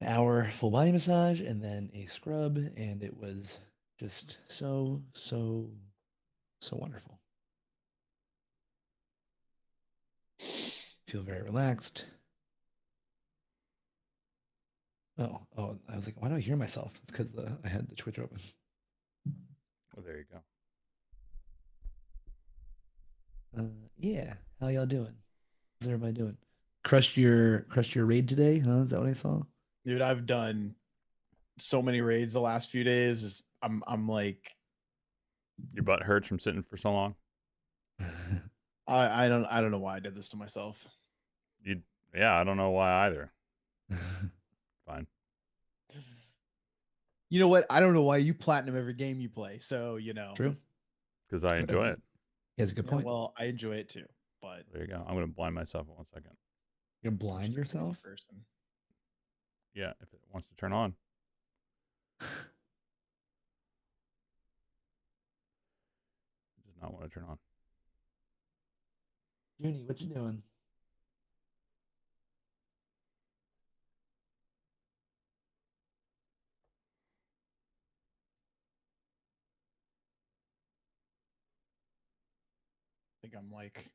an hour full body massage and then a scrub, and it was just so wonderful. Feel very relaxed. Oh, I was like, why do I hear myself? It's because I had the Twitch open. Oh, there you go. Yeah, how y'all doing? How's everybody doing? Crushed your raid today, huh? Is that what I saw? Dude, I've done so many raids the last few days. I'm like Your butt hurts from sitting for so long. I don't know why I did this to myself. Yeah, I don't know why either. Fine. You know what? I don't know why you platinum every game you play. So True. Because I enjoy it. He has a good Yeah, point. well, I enjoy it too, but There you go. I'm gonna blind myself in 1 second. You're blind I'm just a crazy yourself? person. Yeah, if it wants to turn on. It does not want to turn on. Junie, what you doing? I think I'm like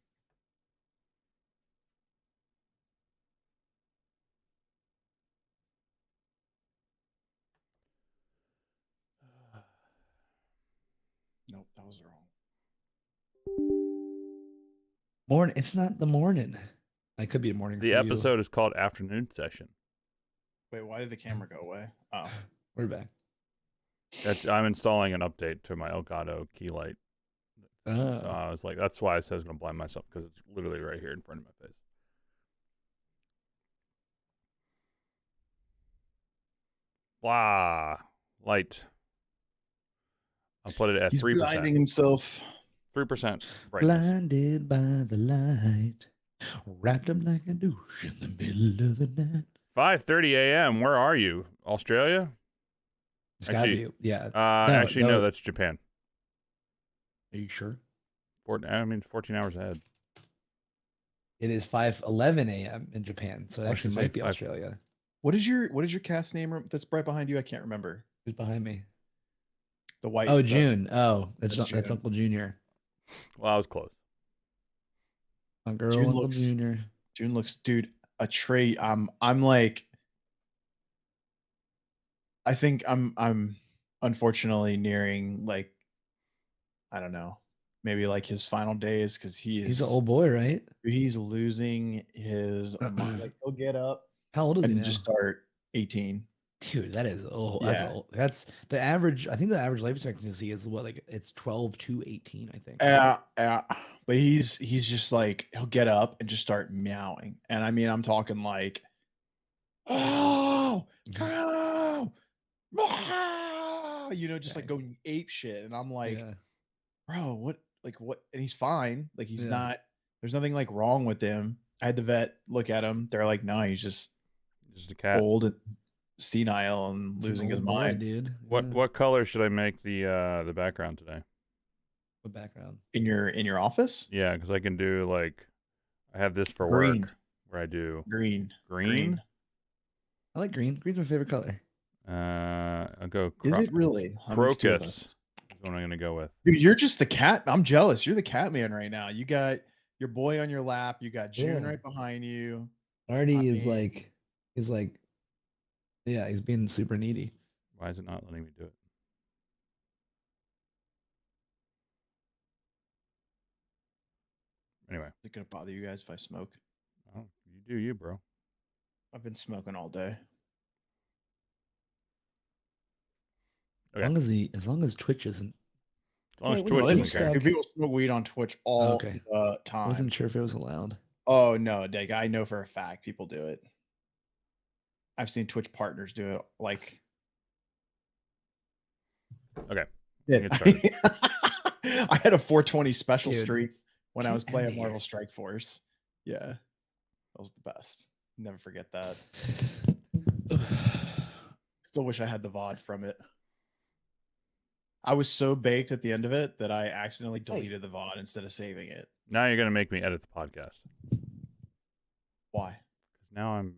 nope, that was wrong. Morning. It's not the morning. I could be a morning The for episode is called Afternoon Session. Wait, why did the camera go away? Oh. you. We're back. I'm installing an update to my Elgato key light. So Oh. I was like, that's why I said I was gonna blind myself, because it's literally right here in front of my face. Blah. Light. I'll put it at He's 3%. blinding himself. 3% brightness. Blinded by the light, wrapped up like a douche in the middle of the night. 5:30 a.m. Where are you? Australia? It's gotta be, yeah. No, that's Japan. Are you sure? 14 hours ahead. It is 5:11 a.m. in Japan, so it I actually should say might be 5. Australia. What is your cast name that's right behind you? I can't remember. Who's behind me? The white. Oh, June. Oh, that's June. Uncle Junior. Well, I was close. My girl, June Uncle Junior. June looks, dude, a trait. I'm like, I think I'm unfortunately nearing, like, I don't know, maybe like his final days, because He's an old boy, right? he's losing his mind. Like, he'll get up How old is he and now? just start 18. Dude, that is old. Yeah. That's old. That's the average. I think the average life expectancy is what, like it's 12 to 18, I think. Yeah, but he's just like, he'll get up and just start meowing, and I mean, I'm talking like, oh, bro, just like going ape shit, and I'm like, Yeah. bro, what, like, what? And he's fine, like, he's Yeah. not. There's nothing like wrong with him. I had the vet look at him. They're like, no, he's just a cat, old and senile and It's losing his boy, mind. dude. What color should I make the background today? What background? In your office? Yeah, because I can do, like, I have this for Green. work where I do Green. I like green. Green's my favorite color. I'll go. Is it really? Crocus is what I'm gonna go with. Dude, you're just the cat. I'm jealous. You're the cat man right now. You got your boy on your lap. You got June right behind you. Artie is like, yeah, he's being super needy. Why is it not letting me do it? Anyway. Is it gonna bother you guys if I smoke? Oh, you do you, bro. I've been smoking all day. Okay. As long as Twitch isn't. As long as Twitch doesn't care. People smoke weed on Twitch all the time. I wasn't sure if it was allowed. Oh no, Dig, I know for a fact people do it. I've seen Twitch partners do it. Like, okay. Yeah. I had a 420 special streak when I was playing Marvel Strike Force. Yeah, that was the best. Never forget that. Still wish I had the VOD from it. I was so baked at the end of it that I accidentally deleted the VOD instead of saving it. Now you're gonna make me edit the podcast. Why? Because now I'm.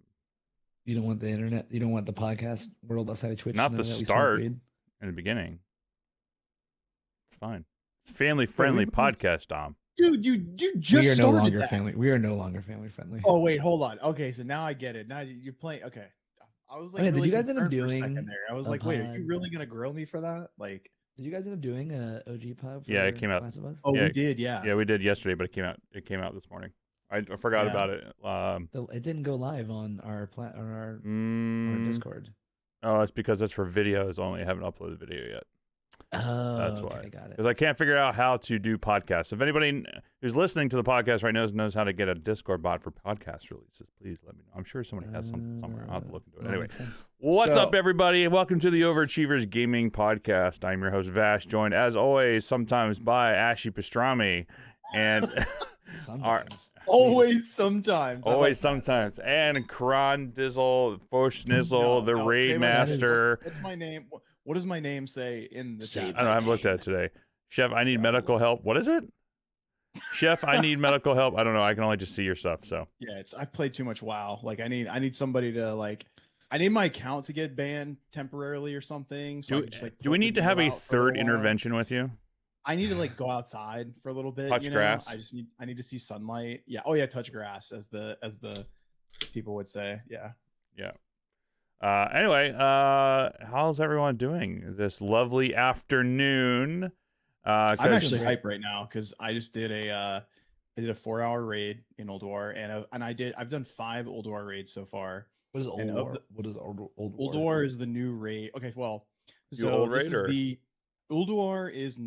You don't want the internet. You don't want the podcast world outside of Twitch. Not to the know that we smoke start. weed? In the beginning. It's fine. It's a family-friendly podcast, Dom. Dude, you just We are no started longer that. family. We are no longer family friendly. Oh wait, hold on. Okay, so now I get it. Now you're playing. Okay, I was like, Oh, yeah, did really you guys end up concerned for a doing second there. I was a like, wait, are you pod? really gonna grill me for that? Like, Did you guys end up doing a OG pod? For Yeah, it came out. Last of Us? oh, Yeah, we did, yeah. Yeah, we did yesterday, but it came out this morning. I forgot Yeah. about it. It didn't go live on our on our Discord. Oh, it's because it's for videos only. I haven't uploaded the video yet. Oh, That's okay, why. got it. Because I can't figure out how to do podcasts. If anybody who's listening to the podcast right now knows how to get a Discord bot for podcast releases, please let me know. I'm sure somebody has something somewhere. I'll have to look into it. That Anyway, makes sense. what's So- up, everybody? Welcome to the Overachievers Gaming Podcast. I'm your host, Vash, joined as always sometimes by Ashy Pastrami and Sometimes. Always, sometimes. I always like that. sometimes and Kron Dizzle, Bosch Nizzle, No, the no, Raid say my name. Master. What's my name? What does my name say in the Say chat? I don't know. I haven't looked at it today. Chef, I need No. medical help. What is it? Chef, I need medical help. I don't know. I can only just see your stuff. So Yeah, I've played too much WoW. Like, I need somebody to like. I need my account to get banned temporarily or something. So I can just, like, do we put the need to have a video out for third little while. intervention with you? I need to like go outside for a little bit. Touch you know? grass? I need to see sunlight. Yeah. Oh yeah, touch grass, as the people would say. Yeah. Yeah. Anyway, how's everyone doing this lovely afternoon? I'm 'Cause- actually hyped right now because I just did a 4-hour raid in Old War, and I've done 5 Old War raids so far. What is old And of war? the- What is old Old war? War is the new raid. Okay, well, You so old this raid, is or- the Old War is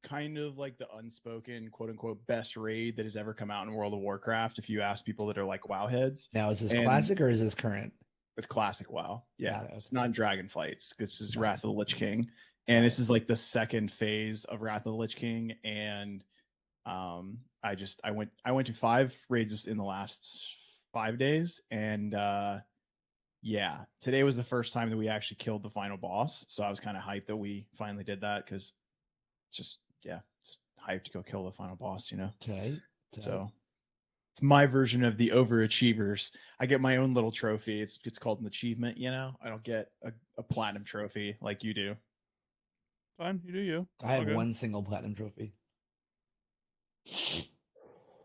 kind of like the unspoken quote unquote best raid that has ever come out in World of Warcraft. If you ask people that are like WoW heads, Now is this And- classic or is this current? it's classic WoW. Yeah, Got it, it's not Dragonflights. This is Nice. Wrath of the Lich King, and this is like the second phase of Wrath of the Lich King. And I went to 5 raids in the last 5 days, and yeah, today was the first time that we actually killed the final boss. So I was kind of hyped that we finally did that because it's just it's hyped to go kill the final boss, you know. Tight. So it's my version of the overachievers. I get my own little trophy. It's called an achievement, you know. I don't get a platinum trophy like you do. Fine, you do you. I have All good. one single platinum trophy.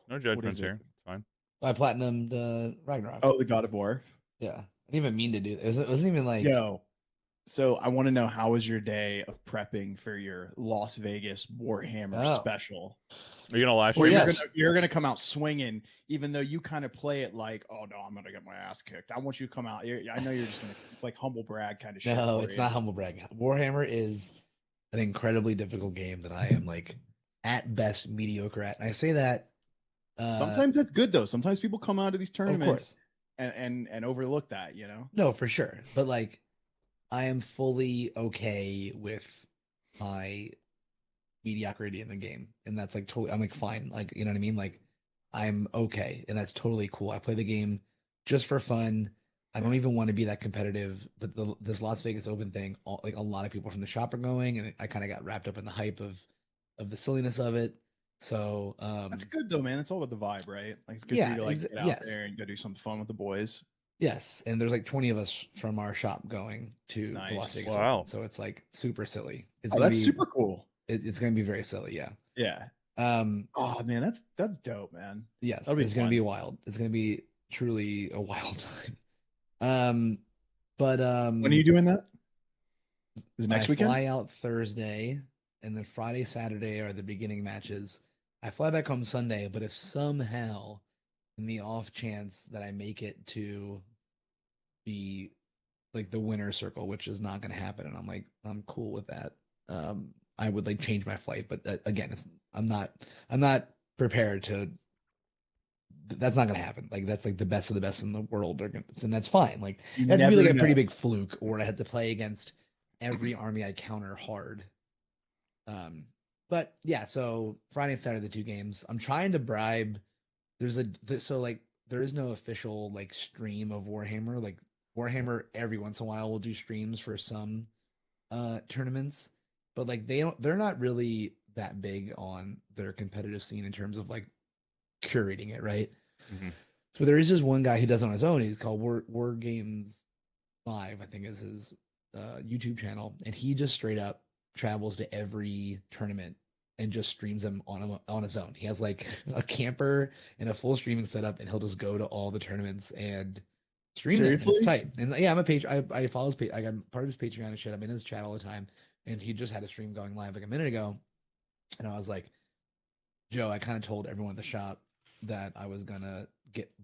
No judgments is it? here. It's fine. I platinumed Ragnarok. Oh, the God of War. Yeah. I didn't even mean to do that. It wasn't even like Yo. So I want to know, how was your day of prepping for your Las Vegas Warhammer Oh. special? Are you gonna live Or stream? yeah. it? Yes. you're gonna come out swinging, even though you kind of play it like, oh no, I'm gonna get my ass kicked. I want you to come out. I know you're just gonna. It's like humble brag kind of shit. no, for it's you. not humble bragging. Warhammer is an incredibly difficult game that I am like at best mediocre at. And I say that Sometimes that's good though. Sometimes people come out of these of tournaments course. and overlook that, you know. No, for sure. But like I am fully okay with my mediocrity in the game. And that's like totally I'm like fine. Like you know what I mean? Like I'm okay. And that's totally cool. I play the game just for fun. I don't even want to be that competitive, but this Las Vegas Open thing, like a lot of people from the shop are going, and I kind of got wrapped up in the hype of the silliness of it. So That's good though, man. It's all about the vibe, right? Like it's good Yeah, for you to like get out yes. there and go do something fun with the boys. yes, and there's like 20 of us from our shop going to the Las Nice. Vegas Wow. Open, so it's like super silly. It's Oh, gonna that's be super cool. it's gonna be very silly, yeah. Yeah. Oh Man, that's dope, man. yes, That'll be it's gonna fun. be wild. It's gonna be truly a wild time. But When are you doing that? Is it next I weekend? fly out Thursday, and then Friday, Saturday are the beginning matches. I fly back home Sunday, but if somehow, in the off chance that I make it to the like the winner circle, which is not going to happen, and I'm cool with that. I would like change my flight, but again, I'm not prepared to. That's not going to happen. Like that's like the best of the best in the world, and that's fine. Like You it had to be never like a pretty know. big fluke, or I had to play against every army I counter hard. But yeah, so Friday and Saturday the 2 games. I'm trying to bribe. So like there is no official like stream of Warhammer. Like Warhammer every once in a while will do streams for some tournaments, but like they're not really that big on their competitive scene in terms of like curating it, right? Mhm. So there is this one guy who does it on his own. He's called War Games Live, I think is his YouTube channel, and he just straight up travels to every tournament and just streams them on his own. He has like a camper and a full streaming setup, and he'll just go to all the tournaments and stream them. And it's Seriously? tight. And yeah, I'm a page. I follow his page. I got part of his Patreon and shit. I'm in his chat all the time, and he just had a stream going live like a minute ago, and I was like, Joe, I kind of told everyone at the shop that I was gonna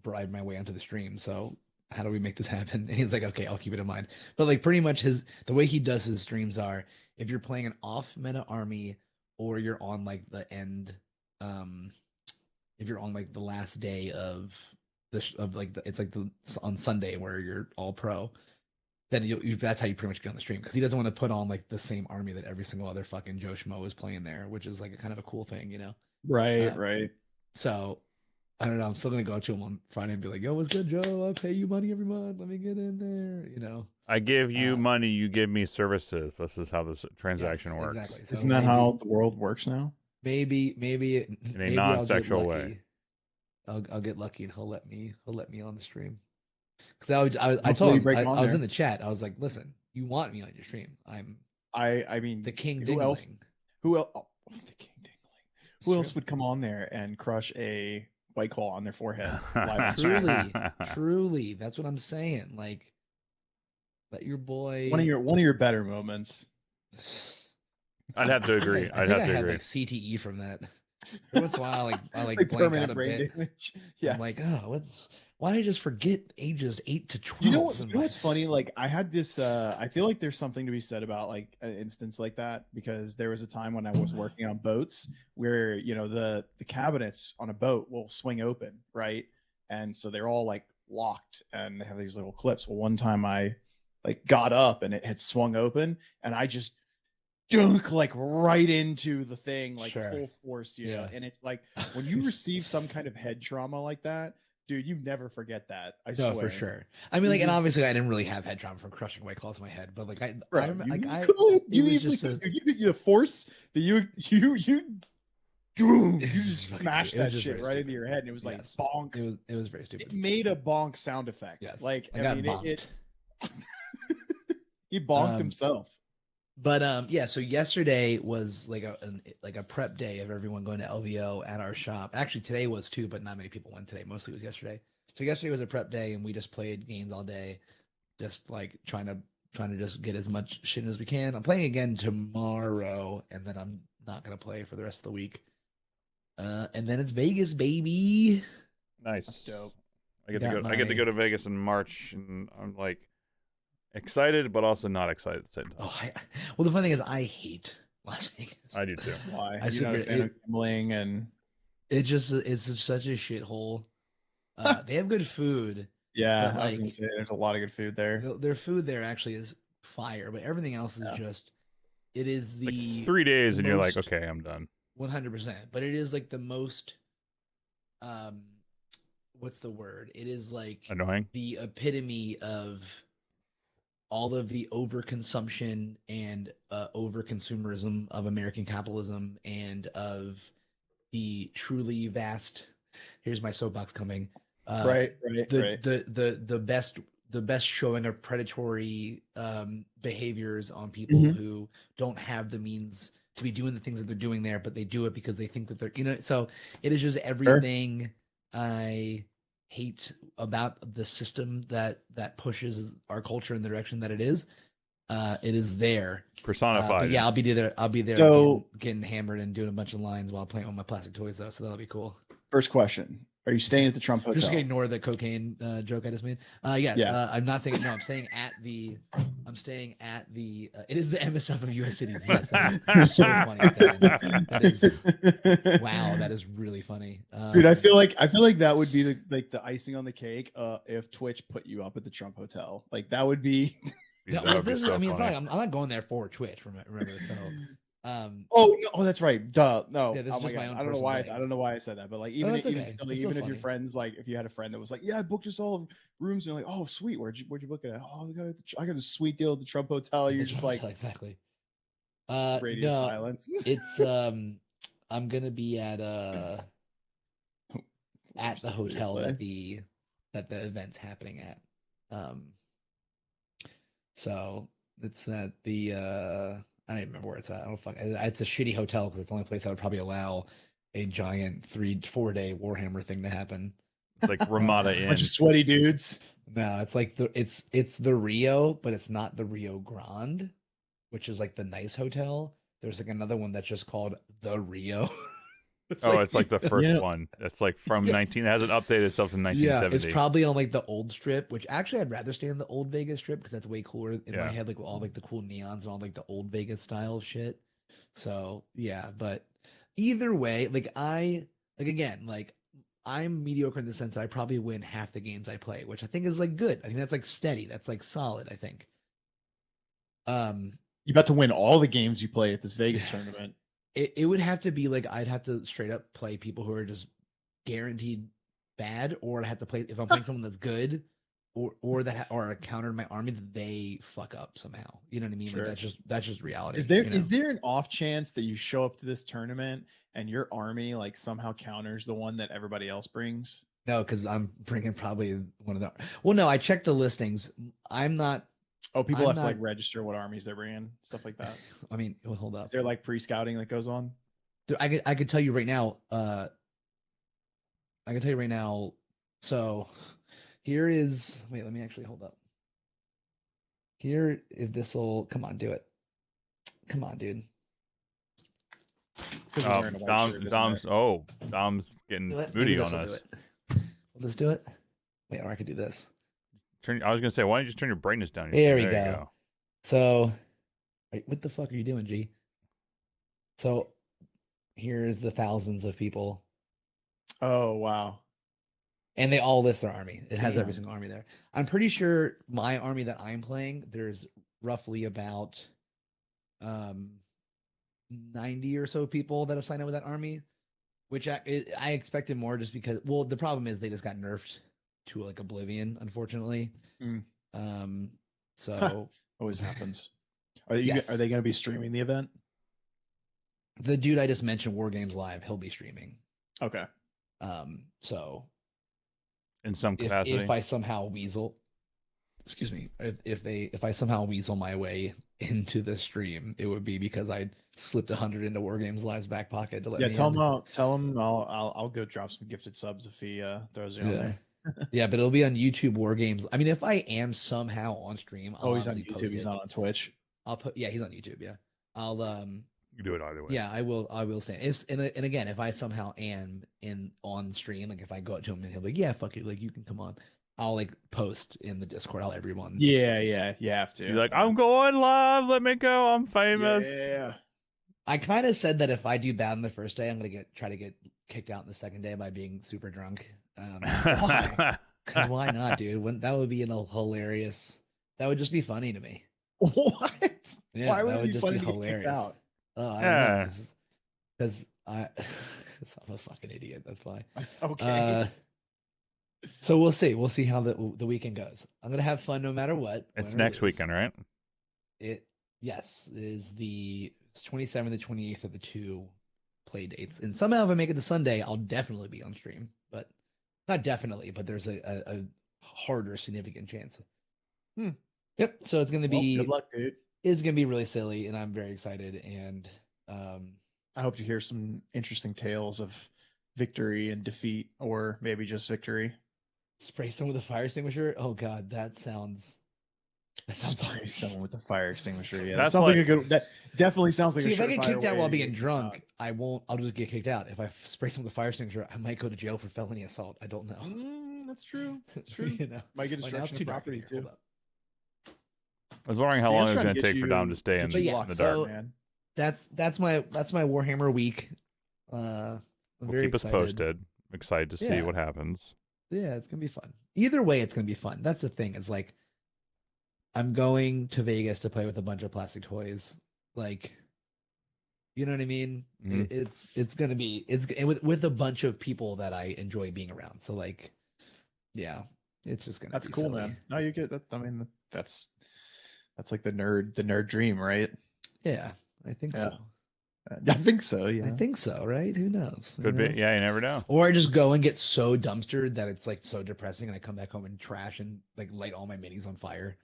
bribe my way onto the stream. So how do we make this happen? And he's like, okay, I'll keep it in mind. But like pretty much the way he does his streams are if you're playing an off meta army or you're on like the end, if you're on like the last day of it's like on Sunday where you're all pro, then that's how you pretty much get on the stream because he doesn't want to put on like the same army that every single other fucking Joe Schmo is playing there, which is like a kind of a cool thing, you know? Right, right. So I don't know. I'm still gonna go up to him on Friday and be like, "Yo, what's good, Joe? I'll pay you money every month. Let me get in there." You know. I give you money, you give me services. This is how this transaction Yes, works. exactly. So Isn't that how the world works now? Maybe In a non-sexual way. I'll get lucky and he'll let me on the stream. Because I told him I was in the chat. I was like, "Listen, you want me on your stream? I mean the king who dingling. else? Who else? Oh, the king dingling. Who else would come on there and crush a White Claw on their forehead? Truly, that's what I'm saying. Like, let your boy. One of your better moments. I'd have to agree. I had like CTE from that. Every once in a while, I like blank out a bit. Damage. Yeah. I'm like, oh, why did I just forget ages 8 to 12? You know what's funny? Like I had this. I feel like there's something to be said about like an instance like that because there was a time when I was working on boats where the cabinets on a boat will swing open, right? And so they're all like locked and they have these little clips. Well, one time I like got up and it had swung open and I just dunk like right into the thing like full force, you know. And it's like when you receive some kind of head trauma like that, dude, you never forget that. I swear. For sure. I mean, like, and obviously, I didn't really have head trauma from crushing White Claws in my head, but like, you easily the force that you just smashed that shit right into your head, and it was like bonk. It was very stupid. It made a bonk sound effect. Yes, like I mean, it he bonked himself. But yeah, so yesterday was like a prep day of everyone going to LVO at our shop. Actually, today was too, but not many people went today. Mostly it was yesterday. So yesterday was a prep day, and we just played games all day, just like trying to just get as much shit as we can. I'm playing again tomorrow, and then I'm not gonna play for the rest of the week. And then it's Vegas, baby. Nice. That's dope. I get to go to Vegas in March, and I'm like excited, but also not excited at the same time. Oh, well, the funny thing is, I hate Las Vegas. I do too. Why? You're not a fan of gambling, and it's just such a shithole. They have good food. Yeah, I was gonna say there's a lot of good food there. Their food there actually is fire, but everything else is just. It is the like 3 days, and you're like, okay, I'm done. 100%, but it is like the most. What's the word? It is like annoying. The epitome of all of the overconsumption and overconsumerism of American capitalism and of the truly vast. Here's my soapbox coming. The best showing of predatory behaviors on people who don't have the means to be doing the things that they're doing there, but they do it because they think that they're, so it is just everything I hate about the system that pushes our culture in the direction that it is. It is there personified. But yeah, I'll be there so, getting hammered and doing a bunch of lines while playing with my plastic toys though, so that'll be cool. First question: are you staying at the Trump Hotel? Just gonna ignore the cocaine joke I just made. I'm not saying no. I'm staying at the. It is the MSF of U.S. cities. Yes, that is so funny. That is really funny. Dude, I feel like that would be the icing on the cake. If Twitch put you up at the Trump Hotel, like that would be. It's not like I'm not going there for Twitch. Remember, so. That's right. Duh. No. Yeah, this is just my own. I don't know why. I don't know why I said that, but like even if your friends, like if you had a friend that was like, yeah, I booked us all rooms, and you're like, oh sweet, where'd you book it at? Oh, I got a sweet deal at the Trump Hotel. You're just like exactly. Radio silence. It's I'm gonna be at the hotel that the that the event's happening at. So it's at the I don't even remember where it's at. I don't fuck. It's a shitty hotel because it's the only place that would probably allow a giant 3-4 day Warhammer thing to happen. It's like Ramada Inn. Bunch of sweaty dudes. No, it's like it's the Rio, but it's not the Rio Grande, which is like the nice hotel. There's like another one that's just called the Rio. It's like the first Yeah. one. It's like from Yes. 19. It hasn't updated itself in 1970. Yeah, it's probably on like the old strip, which actually I'd rather stay in the old Vegas strip because that's way cooler in Yeah. my head, like with all like the cool neons and all like the old Vegas style shit. So yeah, but either way, I'm mediocre in the sense that I probably win half the games I play, which I think is like good. I think that's like steady. That's like solid, I think. You about to win all the games you play at this Vegas tournament. It would have to be like I'd have to straight up play people who are just guaranteed bad, or I'd have to play if I'm playing someone that's good, or that or a counter in my army that they fuck up somehow. You know what I mean? Sure. Like that's just reality. Is there you know? is there an off chance that you show up to this tournament and your army like somehow counters the one that everybody else brings? No, because I'm bringing probably one of the. Well, no, I checked the listings. I'm not. Oh, people I'm have to like not- register what armies they're bringing, stuff like that. I mean, well, hold up. Is there like pre-scouting that goes on? Dude, I could tell you right now. I can tell you right now. So here is. Wait, let me actually hold up. Here, if this will come on, do it. Come on, dude. 'Cause we're wearing a white shirt, isn't it? Dom's getting Do it. moody Maybe on this'll do us. it. Will this do it? Wait, or I could do this. I was gonna say, why don't you just turn your brightness down? There we you go. So, wait, what the fuck are you doing, G? So, here's the thousands of people, Oh wow. and they all list their army. It has every Damn. single army there. I'm pretty sure my army that I'm playing, there's roughly about 90 or so people that have signed up with that army, which I expected more just because. Well, the problem is they just got nerfed to like oblivion, unfortunately. Mm. So Always happens. Are Yes. they going to be streaming the event? the dude I just mentioned, War Games Live, he'll be streaming. Okay. So In some if capacity. I somehow weasel, excuse me, if I somehow weasel my way into the stream, it would be because I slipped 100 into War Games Live's back pocket to let Yeah, me tell in. him I'll go drop some gifted subs if he throws you on Yeah. there. Yeah, but it'll be on YouTube War Games. I mean, if I am somehow on stream, I'll Oh, he's on obviously YouTube. post He's it. not on Twitch. I'll put. Yeah, he's on YouTube. Yeah, I'll You can do it either way. Yeah, I will. I will say. And again, if I somehow am on stream, like if I go up to him and he'll be like, "Yeah, fuck it, like you can come on," I'll like post in the Discord. I'll everyone. Yeah, you have to. You're like, I'm going live. Let me go. I'm famous. Yeah. I kind of said that if I do bad on the first day, I'm gonna try to get kicked out in the second day by being super drunk. Why? Because why not, dude? That would be hilarious. That would just be funny to me. What? Yeah, Why would that it be just funny to get kicked out? I don't know, Yeah. because cause I'm a fucking idiot. That's why. Okay. So we'll see. We'll see how the weekend goes. I'm gonna have fun no matter what. It's win or next lose. weekend, right? Yes, is the 27th and 28th of the two play dates. And somehow if I make it to Sunday, I'll definitely be on stream. But not definitely, but there's a harder significant chance. Yep. So it's gonna be Good luck, dude. It's gonna be really silly, and I'm very excited. And I hope to hear some interesting tales of victory and defeat, or maybe just victory. spray someone with a fire extinguisher. Oh God, that sounds Spray harsh. someone with a fire extinguisher. Yeah, that That's sounds like like- a good. That definitely sounds like. See, a if I get surefire kicked out way while to being get drunk, I won't. I'll just get kicked out. If I spray someone with a fire extinguisher, I might go to jail for felony assault. I don't know. That's true. That's true. You know, Might get Wait, now it's destruction too of dark in property here. too. Hold up. I was wondering how Stan's long it was trying to going to get take for Dom to stay in, But yeah, in the so- dark. man. That's my Warhammer week. I'm Well, very keep us excited. posted. I'm excited to see Yeah. what happens. Yeah, it's gonna be fun. Either way, it's gonna be fun. That's the thing. It's like I'm going to Vegas to play with a bunch of plastic toys. Like, you know what I mean? Mhm. It's gonna be with a bunch of people that I enjoy being around. So like, yeah, it's just gonna. That's be cool, silly. man. No, you get that. I mean, that's like the nerd dream, right? Yeah, I think Yeah. so. I think so. Yeah. I think so, right? Who knows? Could be. Yeah, you never know. Or I just go and get so dumpstered that it's like so depressing, and I come back home and trash and like light all my minis on fire.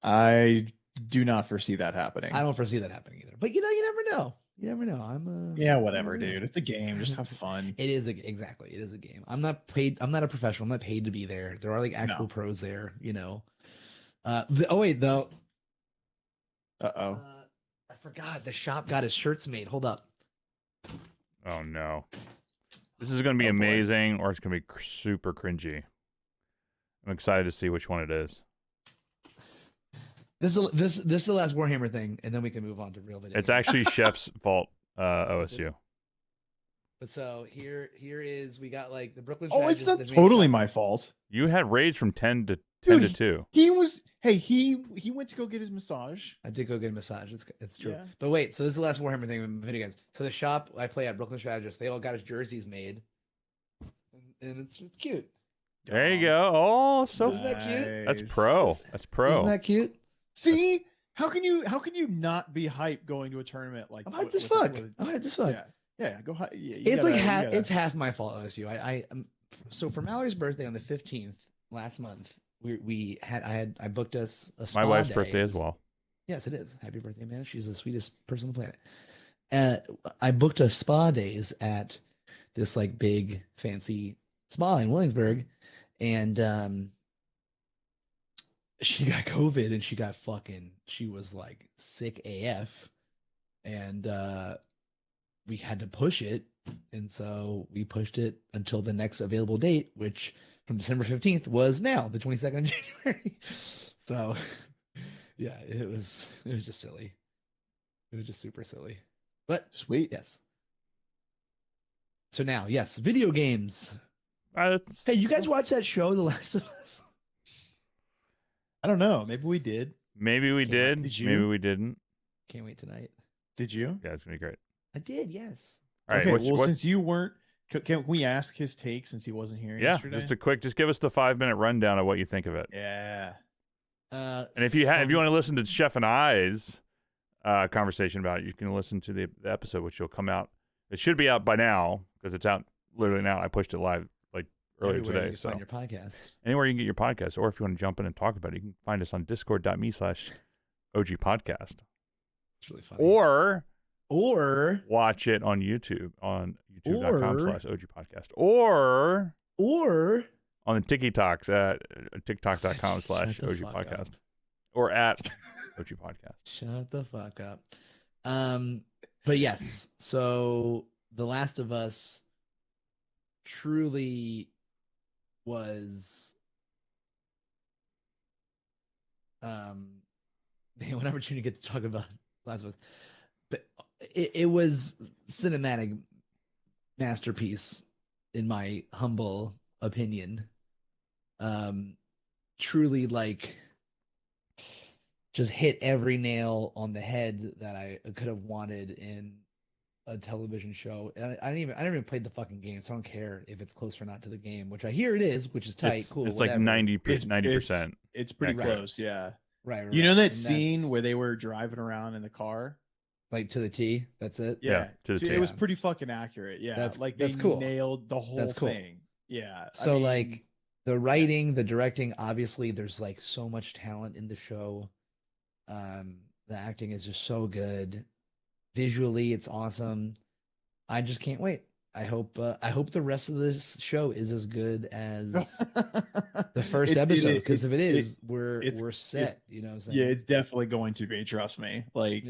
I do not foresee that happening. I don't foresee that happening either. But you never know. You never know. Yeah, whatever, dude. It's a game. Just have fun. It is exactly. It is a game. I'm not paid. I'm not a professional. I'm not paid to be there. There are like actual pros there. Oh wait, though. Uh-oh. I forgot the shop got his shirts made. Hold up. Oh no. This is going to be amazing, or it's going to be super cringy. I'm excited to see which one it is. This is the last Warhammer thing, and then we can move on to real video. It's actually Chef's fault, OSU. But so here is we got like the Brooklyn. Oh, it's not totally my fault. You had rage from 10 to Dude, 2. He went to go get his massage. I did go get a massage. It's true. Yeah. But wait, so this is the last Warhammer thing with video games. So the shop I play at, Brooklyn Strategist, they all got his jerseys made, and it's cute. There you go. Oh, so Isn't that cute? That's pro. That's pro. Isn't that cute? See, how can you not be hyped going to a tournament like? I'm hyped as fuck. I'm hyped as fuck. Yeah. Go. Yeah, it's like half. It's half my fault, OSU. So for Mallory's birthday on the 15th last month, I booked us a spa My wife's day. birthday as well. Yes, it is. Happy birthday, man. She's the sweetest person on the planet. I booked a spa days at this like big fancy spa in Williamsburg, and she got COVID and she was like sick AF, and we had to push it, and so we pushed it until the next available date, which from December 15th was now the 22nd of January. So yeah, it was just silly. It was just super silly. But sweet. Yes. So now, yes, video games. Hey, you guys watch that show, The Last of Us? I don't know. Maybe we did. Maybe we did. Did you? Maybe we didn't. Can't wait tonight. Did you? Yeah, it's gonna be great. I did, yes. All right. Okay, since you weren't, can we ask his take since he wasn't here yesterday? Just give us the 5-minute rundown of what you think of it. Yeah. And if you want to listen to Chef and I's conversation about it, you can listen to the episode, which will come out. It should be out by now because it's out literally now. I pushed it live like earlier Everywhere today. you So find your podcast. Anywhere you can get your podcast, or if you want to jump in and talk about it, you can find us on discord.me/OGpodcast. It's really funny. Or watch it on YouTube on youtube.com/OGpodcast. Or on the TikToks at tiktok.com/OGpodcast. Or at OG Podcast. Shut the fuck up. But yes, so The Last of Us truly was what opportunity to get to talk about Last of Us. But it was cinematic masterpiece in my humble opinion. Truly like just hit every nail on the head that I could have wanted in a television show. And I never even played the fucking game, so I don't care if it's close or not to the game, which I hear it is, which is tight. Cool. It's whatever. like 90%. It's pretty accurate. close, yeah. Right. You know that And scene where they were driving around in the car? like to the T. That's it. Yeah, to the T. It was pretty fucking accurate. Yeah, That's they cool. nailed the whole That's cool. thing. Yeah. So like the writing, the directing, obviously there's like so much talent in the show. The acting is just so good. Visually, it's awesome. I just can't wait. I hope the rest of this show is as good as the first episode, because if it is, we're set. You know what I'm saying? Yeah, it's definitely going to be. Trust me. Like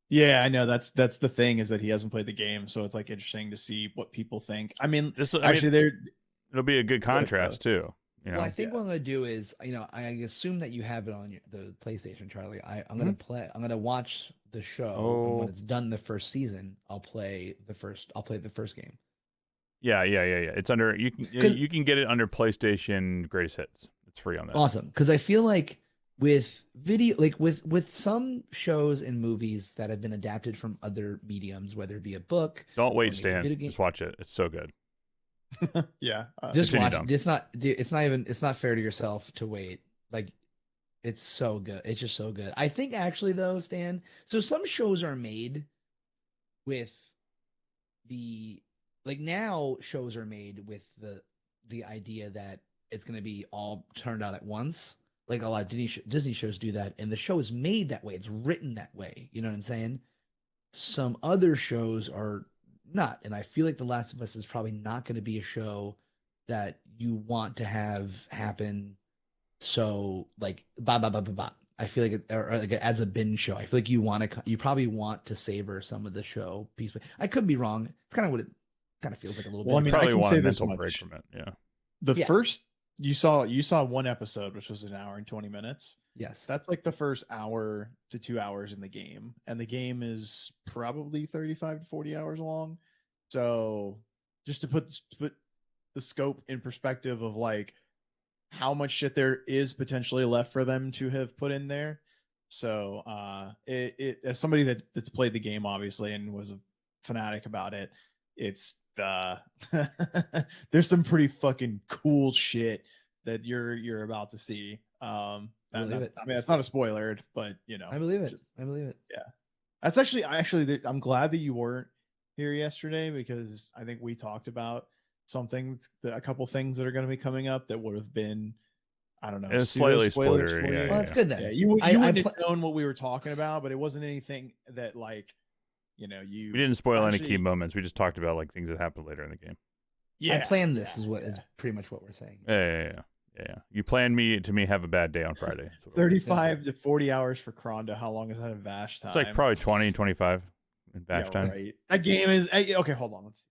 Yeah, I know that's the thing, is that he hasn't played the game, so it's like interesting to see what people think. I mean, it'll be a good contrast too. You know? Well, I think what I'm gonna do is, I assume that you have it on the PlayStation, Charlie. I'm gonna play. I'm gonna watch the show. And when it's done, the first season, I'll play the first game. Yeah. It's under you can get it under PlayStation Greatest Hits. It's free on that. Awesome, because I feel like with video, like with some shows and movies that have been adapted from other mediums, whether it be a book. Don't wait, Stan. Just watch it. It's so good. Yeah. Just watch it. It's not fair to yourself to wait. Like, It's so good. It's just so good. I think actually though, Stan, so some shows are made with the like now shows are made with the idea that it's going to be all turned out at once. Like a lot of Disney shows do that, and the show is made that way. It's written that way. You know what I'm saying? Some other shows are not, and I feel like The Last of Us is probably not going to be a show that you want to have happen. So like, ba ba ba ba ba. I feel like or like as a binge show. I feel like you probably want to savor some of the show piece. I could be wrong. It's kind of what it kind of feels like a little Well, I bit. mean, I Probably can want say a this mental break much. from it. Yeah. The Yeah. first you saw one episode, which was an hour and 20 minutes. Yes. That's like the first hour to 2 hours in the game, and the game is probably 35 to 40 hours long. So just to put the scope in perspective of like how much shit there is potentially left for them to have put in there. So it as somebody that's played the game obviously and was a fanatic about it, it's there's some pretty fucking cool shit that you're about to see. I believe it. I mean, it's not a spoiler, but I believe it. just- I believe it. yeah. That's actually I'm glad that you weren't here yesterday, because I think we talked about a couple things that are going to be coming up that would have been, I don't know, It's pseudo slightly spoilers spoilery, for yeah, you. Well, that's good then. Yeah, you I wouldn't have pl- known what we were talking about, but it wasn't anything that like, you. We didn't spoil any key actually- moments. We just talked about like things that happened later in the game. Yeah, I planned this yeah, is what yeah. is pretty much what we're saying. Yeah. You planned me to have a bad day on Friday. That's what it was. 35 to 40 hours for Kronda. How long is that in Vash time? It's like probably 20, 25 in batch Yeah, time. right. That game is okay. Hold on. Let's see.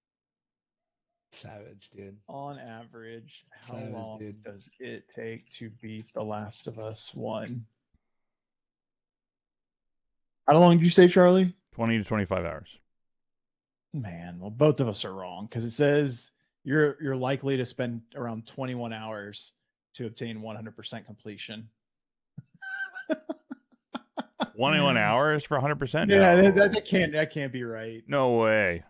Savage, dude. On average, how Savage, long dude. does it take to beat The Last of Us 1? How long did you say, Charlie? 20 to 25 hours. Man, well, both of us are wrong, because it says you're likely to spend around 21 hours to obtain 100% completion. 21 hours for 100%? Yeah, No. that can't be right. No way.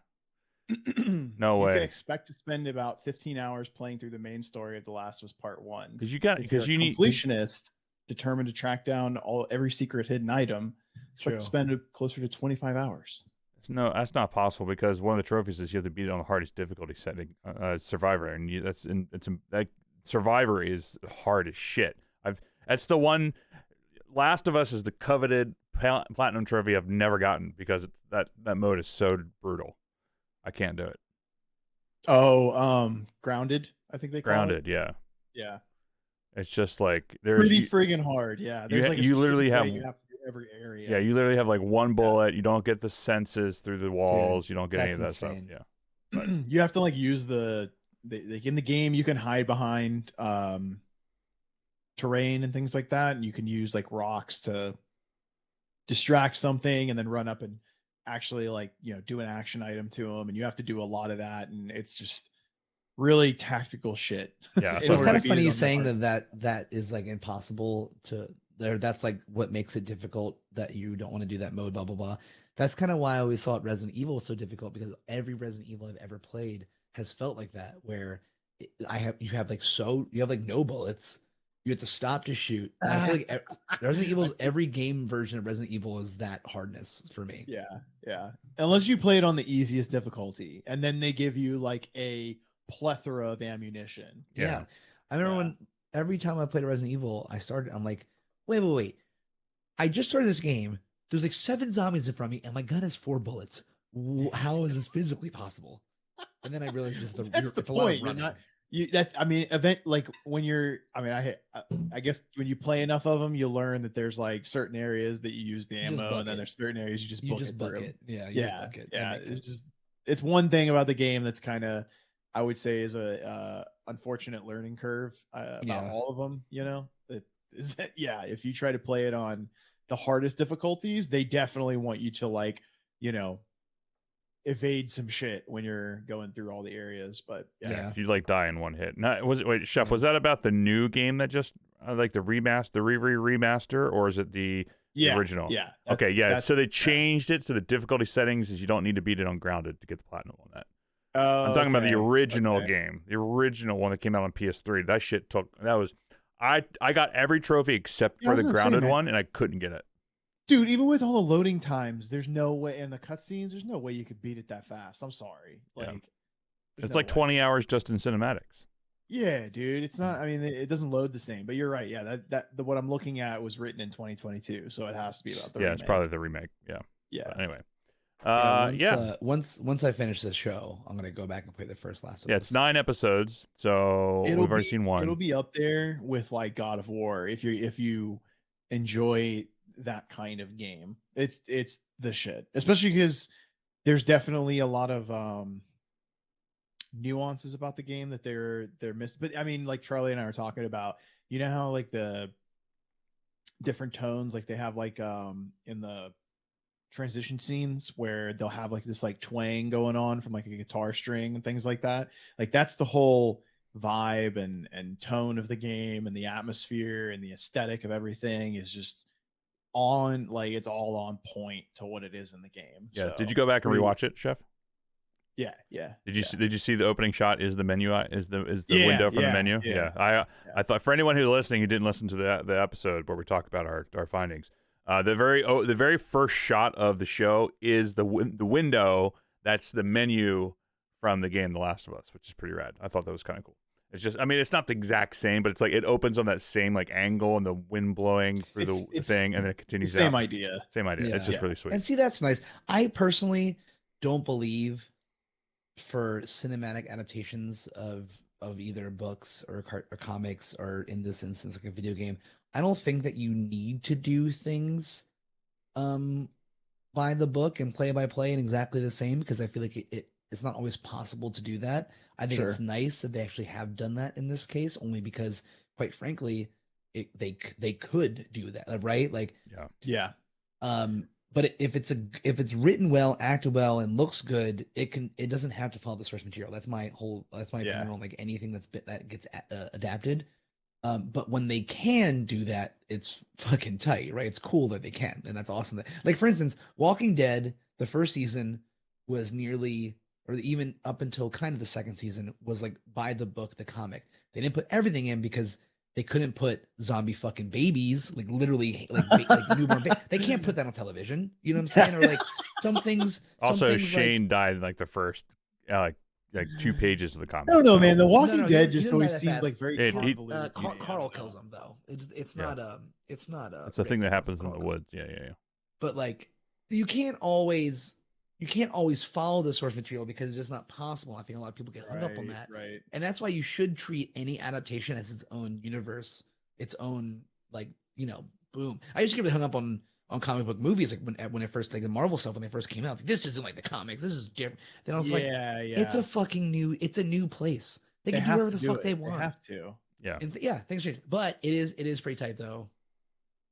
No You way. can expect to spend about 15 hours playing through the main story of The Last of Us Part 1. Because you need completionist determined to track down every secret hidden item. Expect True. to spend closer to 25 hours. No, that's not possible, because one of the trophies is you have to beat it on the hardest difficulty setting, Survivor, and Survivor is hard as shit. That's the one. Last of Us is the coveted platinum trophy I've never gotten, because that mode is so brutal. I can't do it. Oh, Grounded, I think they call Grounded, it. yeah. Yeah. It's just like there's Pretty friggin' hard, yeah. There's like a you literally specific have- way you have to do every area. yeah, you literally have like one bullet. You don't get the senses through the walls. You don't get any of that that's stuff. insane. Yeah. You have to like use like in the game you can hide behind terrain and things like that, and you can use like rocks to distract something and then run up and actually like do an action item to them, and you have to do a lot of that, and it's just really tactical shit. Yeah, in So it's order kind to of beat funny it you on the saying hard- that is like impossible to there. That's like what makes it difficult, that you don't want to do that mode, blah blah blah. That's kind of why I always thought Resident Evil was so difficult, because every Resident Evil I've ever played has felt like that, where you have like no bullets. You have to stop to shoot. And I feel like Resident Evil, every game version of Resident Evil is that hardness for me. Yeah. Unless you play it on the easiest difficulty, and then they give you like a plethora of ammunition. Yeah. I remember Yeah. when every time I played a Resident Evil, I'm like, wait. I just started this game. There's like 7 zombies in front of me, and my gun has 4 bullets. How is this physically possible? And then I realized That's the it's a lot of point. You're running. not. Like when you're. I guess when you play enough of them, you learn that there's like certain areas that you use the You just ammo, book and then it. there's certain areas you just You book just it book through. it. Yeah, you just book it. That Yeah. makes sense. It's one thing about the game that's kind of, I would say, is a unfortunate learning curve about Yeah. all of them. That is that. Yeah, if you try to play it on the hardest difficulties, they definitely want you to like, evade some shit when you're going through all the areas. But Yeah. You like die in one hit. Wait, Chef, was that about the new game that just like the remaster, or is it the original? Yeah. Okay, yeah. that's- So they changed it so the difficulty settings is you don't need to beat it on grounded to get the platinum on that. Oh, I'm talking about the okay, original okay. game, the original one that came out on PS3. That shit that was. I got every trophy except Yeah, I for was the gonna say, grounded man. one, and I couldn't get it. Dude, even with all the loading times, there's no way, and the cutscenes, there's no way you could beat it that fast. I'm sorry. Yeah. Like, there's It's no like way. 20 hours just in cinematics. Yeah, dude. It's not, I mean, it doesn't load the same, but you're right. Yeah, what I'm looking at was written in 2022, so it has to be about the Yeah, remake. it's probably the remake. Yeah. Yeah. But anyway. Once I finish this show, I'm gonna go back and play the first Last of Yeah, Us. it's 9 episodes, so we've already seen one. It'll be up there with like God of War if you enjoy that kind of game. It's the shit. Especially because there's definitely a lot of nuances about the game that they're missing. But I mean, like Charlie and I were talking about, you know how like the different tones, like they have like in the transition scenes where they'll have like this like twang going on from like a guitar string and things like that. Like that's the whole vibe and tone of the game, and the atmosphere and the aesthetic of everything is just on, like it's all on point to what it is in the game. Yeah. So Did you go back and rewatch it, Chef? Yeah. Did you see the opening shot is the menu is the Yeah, window from the yeah, menu? yeah. I thought for anyone who's listening who didn't listen to the episode where we talk about our findings, the very first shot of the show is the window. That's the menu from the game The Last of Us, which is pretty rad. I thought that was kind of cool. It's just, I mean, it's not the exact same, but it's like it opens on that same like angle and the wind blowing through the thing, and then it continues. Same out. idea. Same idea. It's just really sweet. And see, that's nice. I personally don't believe for cinematic adaptations of either books or comics, or in this instance like a video game, I don't think that you need to do things by the book and play by play and exactly the same, because I feel like it's not always possible to do that. I think it's nice that they actually have done that in this case, only because quite frankly they could do that, right? Like yeah. But if it's written well, acted well, and looks good, it doesn't have to follow the source material. That's my opinion on like anything that gets adapted. But when they can do that, it's fucking tight, right? It's cool that they can, and that's awesome. Like for instance, Walking Dead, the first season was nearly, or even up until kind of the second season, was like by the book, the comic. They didn't put everything in because they couldn't put zombie fucking babies, like literally like newborn babies. They can't put that on television. You know what I'm saying? Or like some things. Also, Shane died in like the first like 2 pages of the comic. No, man. The Walking Dead just always seemed like very convoluted. Carl kills him though. It's not it's a thing that happens in the woods. Yeah. But like you can't always follow the source material because it's just not possible. I think a lot of people get hung up on that. Right. And that's why you should treat any adaptation as its own universe, its own, like, boom. I used to get really hung up on comic book movies, like when it first, like the Marvel stuff, when they first came out. Like, this isn't like the comics. This is different. Then I was it's a new place. They can do whatever the fuck they want. They have to. Yeah. And things change. But it is pretty tight though.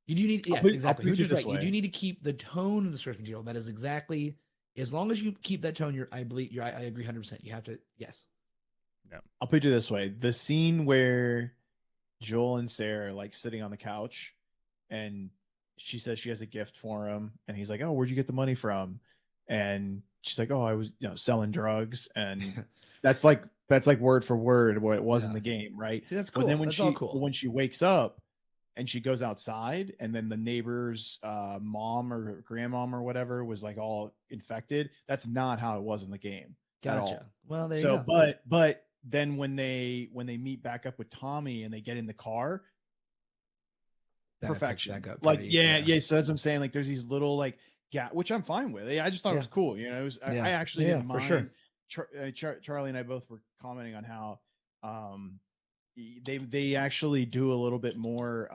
You do need, exactly. Which is right. You do need to keep the tone of the source material. That is exactly. As long as you keep that tone, I agree 100%. You have to, yes. Yeah. I'll put it this way: the scene where Joel and Sarah are like sitting on the couch, and she says she has a gift for him, and he's like, "Oh, where'd you get the money from?" And she's like, "Oh, I was, selling drugs," and that's like word for word what it was in the game, right? See, that's cool. But then that's all cool. when she wakes up and she goes outside, and then the neighbor's mom or grandmom or whatever was like all infected. That's not how it was in the game. Gotcha. At all. Well, there you go. But then when they meet back up with Tommy and they get in the car, perfection. Like yeah. So that's what I'm saying. Like there's these little like which I'm fine with. I just thought it was cool. I actually didn't mind. For sure. Charlie and I both were commenting on how they actually do a little bit more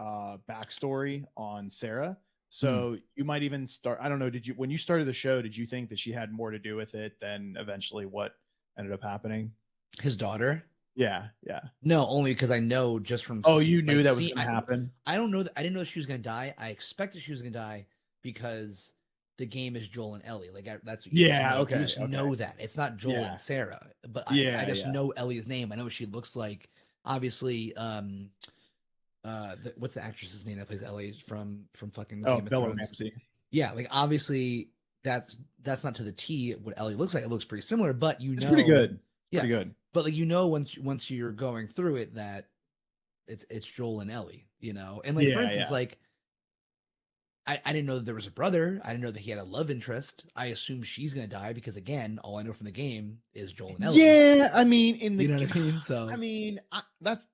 backstory on Sarah. So you might even start. I don't know. When you started the show, did you think that she had more to do with it than eventually what ended up happening? His daughter. Yeah. No, only because I know just from. Oh, you knew that was going to happen. I don't know that. I didn't know she was going to die. I expected she was going to die because the game is Joel and Ellie. Like that's what you just know that it's not Joel and Sarah. But I just know Ellie's name. I know what she looks like. Obviously, what's the actress's name that plays Ellie from fucking Game of Bella Thrones? Ramsey. Yeah, like obviously that's not to the T what Ellie looks like. It looks pretty similar, but it's pretty good. Yeah, pretty good. But like once you're going through it that it's Joel and Ellie, you know. And like for instance, like I didn't know that there was a brother. I didn't know that he had a love interest. I assume she's gonna die because again, all I know from the game is Joel and Ellie. Yeah, I mean, in the you know what I mean. So I mean, that's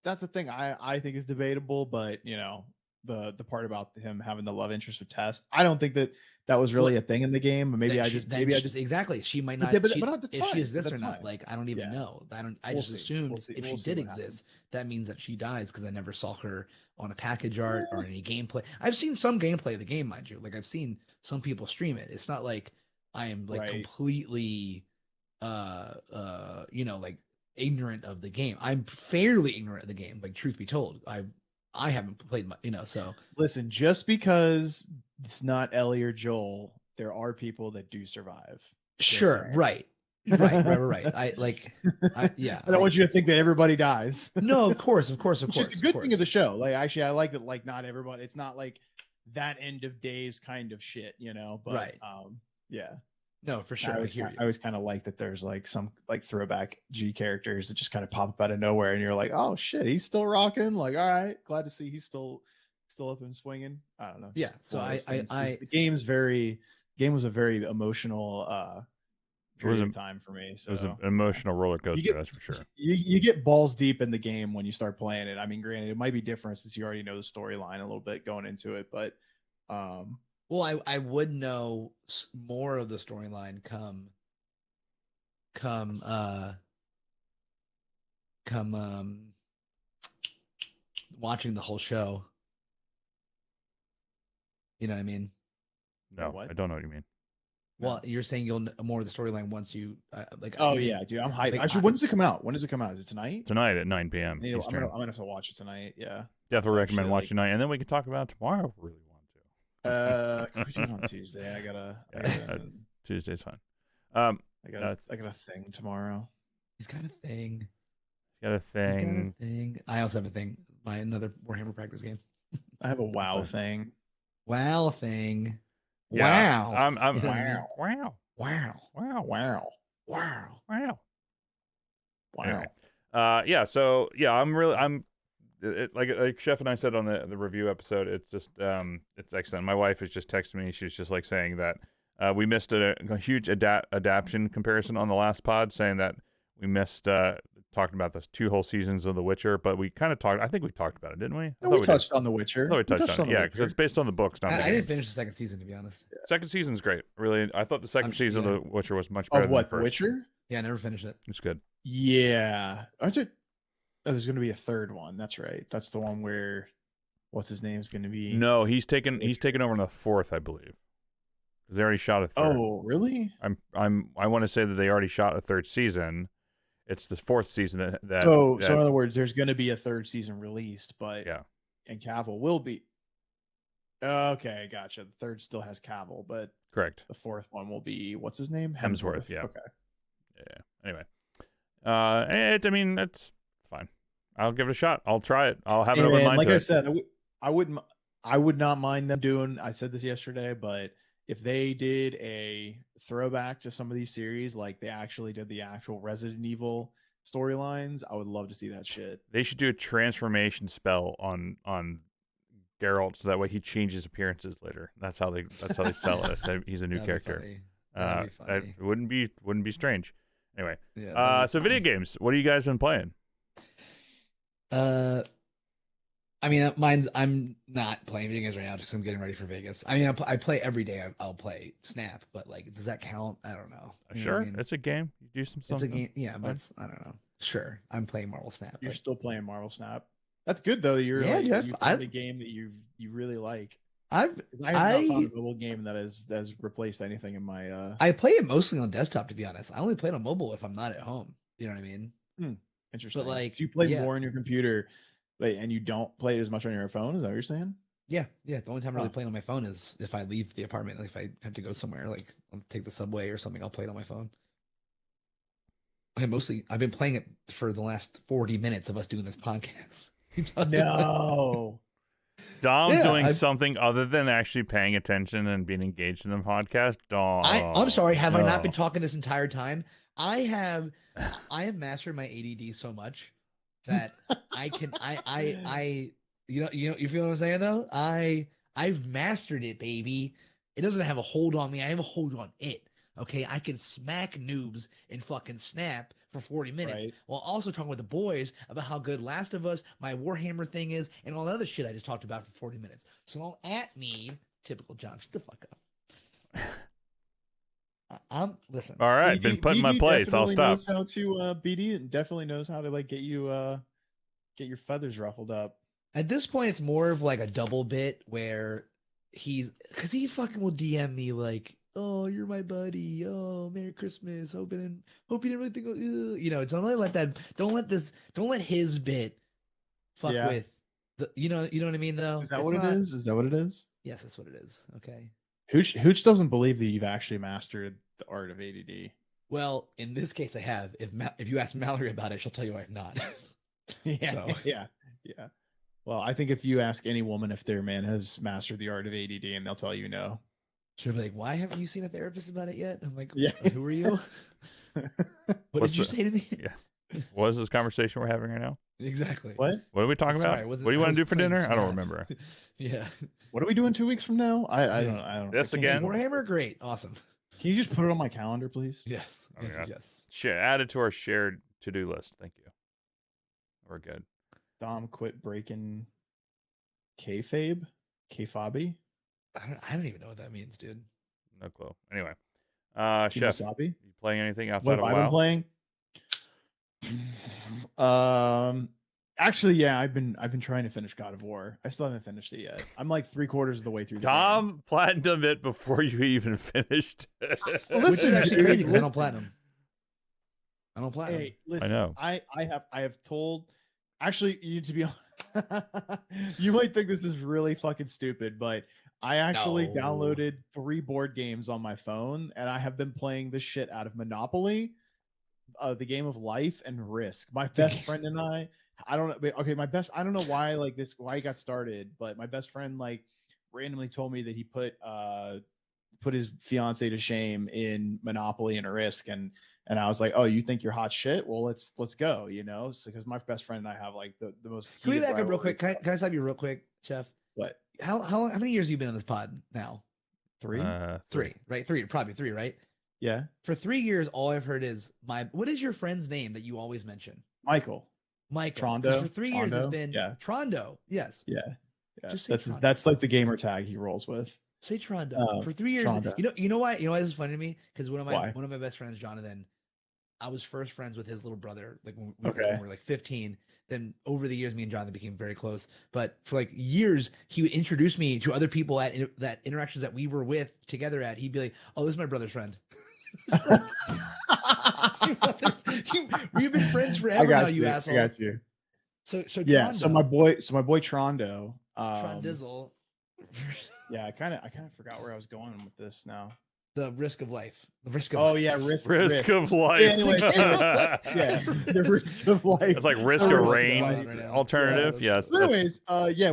the thing I think is debatable, but you know, the part about him having the love interest with Tess, I don't think that was really a thing in the game. But maybe I just exactly she might not. but She, that's if fine. she exists That's or not, fine. like I don't even know. I We'll just see. assumed We'll see. if We'll she see did what exist, happens. that means that she dies because I never saw her on a package art or any gameplay. I've seen some gameplay of the game, mind you. Like I've seen some people stream it. It's not like I am like completely you know, like ignorant of the game. I'm fairly ignorant of the game, like truth be told. I haven't played much, you know, so listen, just because it's not Ellie or Joel, there are people that do survive. Sure, right. I like I don't want you to think that everybody dies. No, of course. It's just a good thing of the show. Like actually I like that, like not everybody, it's not like that end of days kind of shit, you know. But yeah. No, for sure. I always kind of like that there's like some like throwback G characters that just kind of pop up out of nowhere and you're like, oh shit, he's still rocking. Like, all right, glad to see he's still up and swinging. I don't know. Yeah. So the game was a very emotional period of time for me. So it was an emotional roller coaster, that's for sure. You get balls deep in the game when you start playing it. I mean, granted, it might be different since you already know the storyline a little bit going into it, but well, I would know more of the storyline come watching the whole show. You know what I mean? No, I don't know what you mean. Well, you're saying you'll know more of the storyline once you like. Oh yeah, dude, I'm hyped. Like, actually, when does it come out? Is it tonight? Tonight at 9 p.m. I'm gonna have to watch it tonight. Yeah, definitely recommend watching tonight, and then we can talk about it tomorrow if we really want to. We do it on Tuesday. I gotta Tuesday's fine. I got a thing tomorrow. He's got a thing. I also have a thing. Another Warhammer practice game. I have a WoW thing. WoW thing. Yeah, wow. I'm wow. Wow. Wow. Wow. Wow. Wow. Wow. Wow. Anyway, yeah. So yeah, like Chef and I said on the review episode, it's just it's excellent. My wife has just texted me. She's just like saying that we missed a huge adaptation comparison on the last pod, saying that we missed talking about those 2 whole seasons of The Witcher, but we kind of talked. I think we talked about it, didn't we? We touched on The Witcher. I thought we touched on it. Yeah, because it's based on the books, not the games. I didn't finish the second season, to be honest. Yeah. Second season's great. Really, I thought the second season of The Witcher was much better than the first. Witcher? Yeah, I never finished it. It's good. Yeah. There's going to be a third one. That's right. That's the one where what's his name's going to be? No, he's taken over on the 4th, I believe. Because they already shot a 3rd. Oh, really? I want to say that they already shot a 3rd season. It's the 4th season that. So in other words, there's going to be a 3rd season released, but yeah, and Cavill will be. Okay, gotcha. The 3rd still has Cavill, but correct. The 4th one will be what's his name? Hemsworth. Yeah. Okay. Yeah. Anyway, I mean, it's fine. I'll give it a shot. I'll try it. I'll have it over mind. Like I said, I would not mind them doing. I said this yesterday, but if they did a throwback to some of these series, like they actually did the actual Resident Evil storylines, I would love to see that shit. They should do a transformation spell on Geralt, so that way he changes appearances later. That's how they sell it. So he's a new character. It wouldn't be strange. Anyway, so video games. What have you guys been playing? I mean, I'm not playing video games right now because I'm getting ready for Vegas. I mean, I play every day. I'll play Snap, but like, does that count? I don't know. Sure, it's a game. You do some stuff. It's a game. Yeah, but I don't know. Sure, I'm playing Marvel Snap. You're still playing Marvel Snap. That's good though. You found a game that you really like. I have not found a mobile game that has replaced anything in my. I play it mostly on desktop, to be honest. I only play it on mobile if I'm not at home. You know what I mean? Interesting. But like, so you play more on your computer, and you don't play it as much on your phone. Is that what you're saying? Yeah. The only time I really play on my phone is if I leave the apartment. Like if I have to go somewhere, like I'll take the subway or something, I'll play it on my phone. I've been playing it for the last 40 minutes of us doing this podcast. No. Dom doing something other than actually paying attention and being engaged in the podcast. Dom. I'm sorry. Have I not been talking this entire time? I have mastered my ADD so much that I can you feel what I'm saying though? I've mastered it, baby. It doesn't have a hold on me. I have a hold on it. Okay, I can smack noobs and fucking snap for 40 minutes Right. while also talking with the boys about how good Last of Us, my Warhammer thing is, and all the other shit I just talked about for 40 minutes. So don't at me, typical John. Shut the fuck up. I'm listen. All right, been put in my place. I'll definitely stop. knows how to BD definitely knows how to like get your feathers ruffled up. At this point, it's more of like a double bit where because he fucking will DM me like, "Oh, you're my buddy. Oh, Merry Christmas. Hope you didn't really think, don't really let that. Don't let his bit fuck Yeah. with the. You know what I mean though. Is that It's what it not- is? Is that what it is? Yes, that's what it is. Okay. Hooch doesn't believe that you've actually mastered the art of ADD. Well, in this case, I have. If you ask Mallory about it, she'll tell you I have not. Yeah, So. yeah. Well, I think if you ask any woman if their man has mastered the art of ADD, and they'll tell you no. She'll be like, "Why haven't you seen a therapist about it yet?" I'm like, Yeah. "Who are you? What did you say to me?" Yeah. What is this conversation we're having right now? Exactly. What? What are we talking Sorry, about? wasn't- What do you I want to was do for playing dinner? I don't Snap. remember. Yeah. What are we doing 2 weeks from now? I Yeah. don't. This I can't again? keep- Warhammer, great, awesome. Can you just put it on my calendar, please? Yes, Oh, yes, yeah. yes. Add it to our shared to-do list. Thank you. We're good. Dom quit breaking kayfabe, kayfabe, I don't even know what that means, dude. No clue. Anyway, Chef, Kimosabe. you playing anything What outside have of I been WoW? playing? Actually, yeah, I've been trying to finish God of War. I still haven't finished it yet. I'm like 3/4 of the way through the game. Tom platinum it before you even finished. Well, Which is listen, actually dude, crazy because I don't listen. platinum. I don't platinum. Hey, listen, know. I have told. Actually, to be honest, you might think this is really fucking stupid, but I actually No. downloaded 3 board games on my phone, and I have been playing the shit out of Monopoly, the game of life, and Risk. My best friend and I don't know. Okay, I don't know why why he got started, but my best friend like randomly told me that he put his fiance to shame in Monopoly and Risk, and I was like, oh, you think you're hot shit? Well, let's go, so because my best friend and I have like the most. Can we heated back up real rivalry. quick? Can I stop you real quick, Chef? What? How many years have you been on this pod now? 3? Three, right? Probably three, right? Yeah, For 3 years, all I've heard is what is your friend's name that you always mention? Michael. Michael. 'Cause Trondo. For 3 years, it's Trondo, been yeah. Trondo. Yes. Yeah. Just say That's Trondo. that's like the gamer tag he rolls with. Say Trondo. For 3 years, Trondo. you know why this is funny to me? Because one of Why? my best friends, Jonathan, I was first friends with his little brother, like when Okay. we were like 15. Then over the years, me and Jonathan became very close. But for like years, he would introduce me to other people at that interactions that we were with together at. He'd be like, "Oh, this is my brother's friend." We've been friends forever now, you asshole. I got you. So Yeah. Trondo, So my boy Trondo. Trondizzle, Yeah, I kind of forgot where I was going with this now. the risk of life. The risk of Oh life. yeah, risk of life. Yeah, anyway, yeah, the risk of life. It's like Risk The of risk Rain right now. alternative. Yeah, Yes. But anyways, yeah,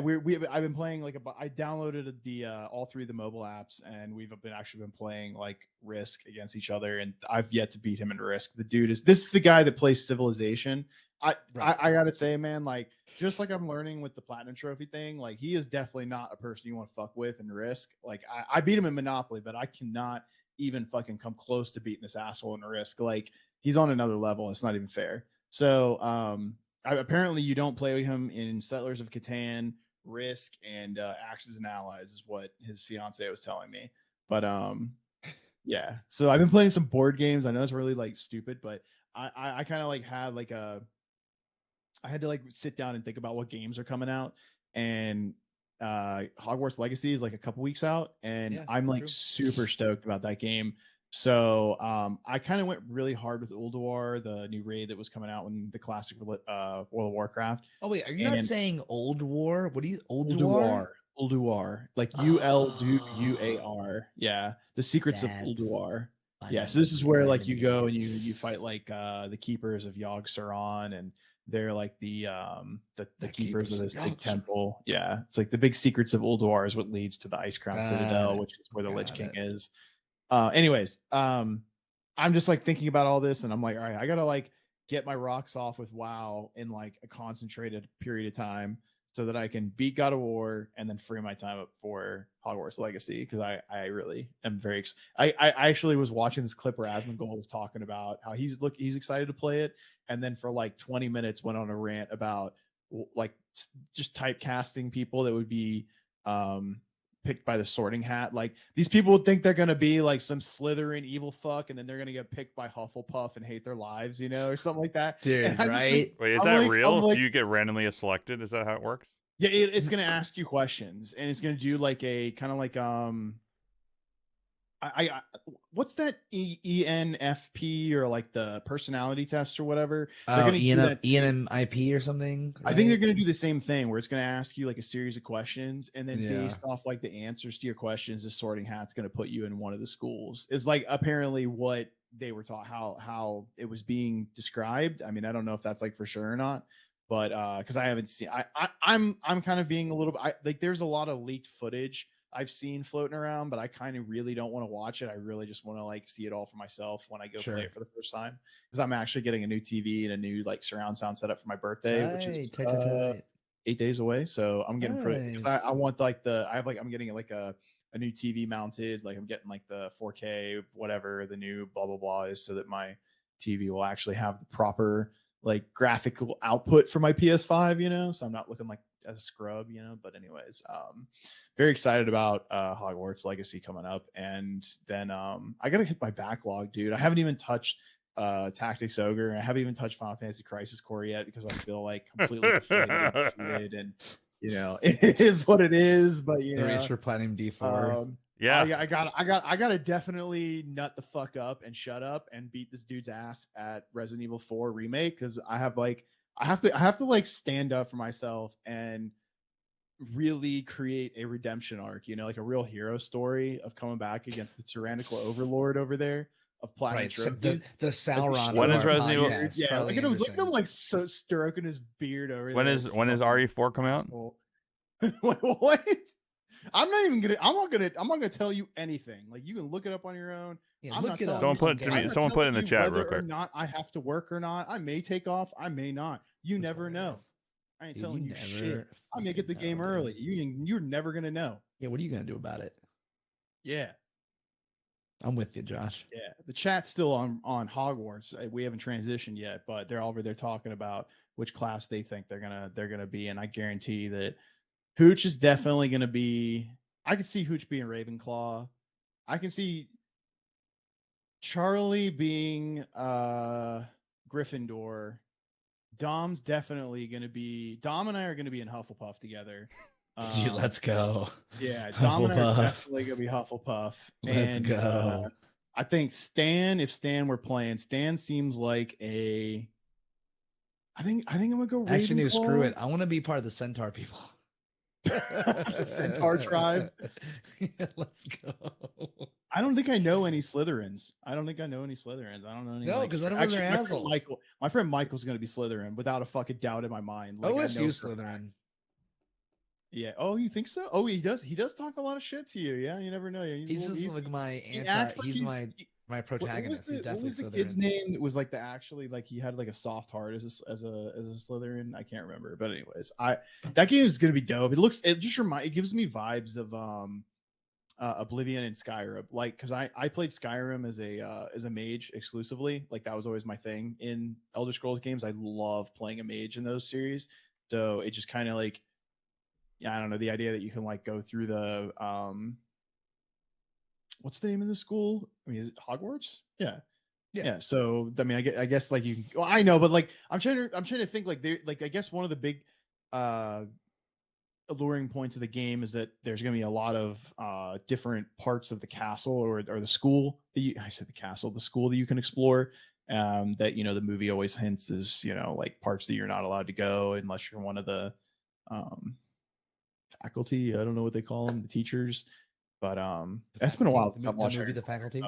I've been playing I downloaded the all 3 of the mobile apps, and we've actually been playing like Risk against each other, and I've yet to beat him in Risk. This is the guy that plays Civilization. I gotta say, man, like just like I'm learning with the Platinum Trophy thing, like he is definitely not a person you want to fuck with in Risk. Like I beat him in Monopoly, but I cannot even fucking come close to beating this asshole in Risk. Like he's on another level. It's not even fair. So apparently you don't play with him in Settlers of Catan, Risk, and Axis and Allies is what his fiance was telling me. But yeah. So I've been playing some board games. I know it's really like stupid, but I kind of like had like I had to like sit down and think about what games are coming out, and Hogwarts Legacy is like a couple weeks out, and Yeah, I'm like true. super stoked about that game. So I kind of went really hard with Ulduar, the new raid that was coming out when the classic World of Warcraft. Oh wait, are you not And- saying Old War? What do you Ulduar? Ulduar, like ULDUAR. Yeah, the secrets of That's Ulduar. I Yeah, know so this the is where game, like you go and idiots. you fight like the keepers of Yogg Saron, and they're like the keepers of this Yogg big Saron. temple. Yeah, it's like the big secrets of Ulduar is what leads to the Ice Crown Got Citadel, it. which is where the Lich Got King it. is. Anyways, I'm just like thinking about all this, and I'm like, all right, I gotta like get my rocks off with WoW in like a concentrated period of time, so that I can beat God of War and then free my time up for Hogwarts Legacy, because I really am very I actually was watching this clip where Asmongold was talking about how he's excited to play it, and then for like 20 minutes went on a rant about like just typecasting people that would be picked by the Sorting Hat. Like, these people would think they're gonna be like some Slytherin evil fuck, and then they're gonna get picked by Hufflepuff and hate their lives, or something like that. Dude, right? Wait, is I'm that like- real? I'm like- Do you get randomly selected? Is that how it works? Yeah, it's gonna ask you questions, and it's gonna do like a kind of like I what's that ENFP, or like the personality test or whatever? They're Oh, gonna do that. ENMIP or something. I think they're right? going to do the same thing, where it's going to ask you like a series of questions, and then Yeah. based off like the answers to your questions, the Sorting Hat's going to put you in one of the schools. Is like apparently what they were taught, how it was being described. I mean, I don't know if that's like for sure or not, but because I haven't seen, I'm kind of being a little bit like, there's a lot of leaked footage I've seen floating around, but I kind of really don't want to watch it. I really just want to like see it all for myself when I go Sure. play it for the first time, because I'm actually getting a new TV and a new like surround sound setup for my birthday, which is Tight. 8 days away. So I'm getting pretty, because Nice. I want like I'm getting like a new TV mounted, like I'm getting like the 4K whatever the new blah blah blah is, so that my TV will actually have the proper like graphical output for my PS5, so I'm not looking like as a scrub, but anyways, very excited about Hogwarts Legacy coming up. And then I gotta hit my backlog, dude. I haven't even touched Tactics Ogre, and I haven't even touched Final Fantasy Crisis Core yet, because I feel like completely defeated, and it is what it is. But Erase for Platinum D4. Yeah. I gotta definitely nut the fuck up and shut up and beat this dude's ass at Resident Evil 4 remake, because I have to like stand up for myself and really create a redemption arc, like a real hero story of coming back against the tyrannical overlord over there of Platinum Right, so Trophies. the Sauron. When of is our Resident Evil- podcast, Yeah, Charlie look at him Anderson. like so stroking his beard over When there. is RE4 come out? What? I'm not gonna tell you anything. Like, you can look it up on your own. Yeah, I'm look not it telling up. Someone put it to I'm me. not Someone put it in telling the you chat real whether quick. or not I have to work or not. I may take off. I may not. You That's never know. hilarious. I ain't Dude, telling you never shit. I may get the fucking game know, early. dude. You're never gonna know. Yeah, what are you gonna do about it? Yeah, I'm with you, Josh. yeah. The chat's still on Hogwarts. We haven't transitioned yet, but they're over there talking about which class they think they're gonna be, and I guarantee that Hooch is definitely gonna be. I can see Hooch being Ravenclaw. I can see Charlie being Gryffindor. Dom's definitely going to be. Dom and I are going to be in Hufflepuff together. Dude, let's go. Yeah, Dom and I are Hufflepuff. definitely going to be Hufflepuff. Let's go. I think if Stan were playing, Stan seems like a. I think I'm gonna go. Actually, no, screw Ravenclaw. it. I want to be part of the Centaur people. The Centaur tribe. Yeah, let's go. I don't think I know any Slytherins. I don't know any. No, like, 'cause none of them actually, are my friend assholes. My friend Michael's gonna be Slytherin without a fucking doubt in my mind. Like, I OSU know for a fact. Slytherin. Yeah. Oh, you think so? Oh, he does. He does talk a lot of shit to you. Yeah. You never know. He's just like my he anti. acts like He's my what protagonist. He's what definitely was the Slytherin. kid's name that was like like he had like a soft heart as a Slytherin? I can't remember. But anyways, that game is gonna be dope. It gives me vibes of Oblivion and Skyrim, like, because I played Skyrim as a mage exclusively. Like, that was always my thing in Elder Scrolls games. I love playing a mage in those series. So it just kind of like, yeah, I don't know, the idea that you can like go through the what's the name of the school? I mean, is it Hogwarts? Yeah. So I mean, I guess like you can. Well, I know, but like I'm trying to think like I guess one of the big alluring points of the game is that there's going to be a lot of different parts of the castle or the school the school that you can explore, that the movie always hints is like parts that you're not allowed to go unless you're one of the faculty. I don't know what they call them, the teachers, but it's been a while since I've watched movie The Faculty.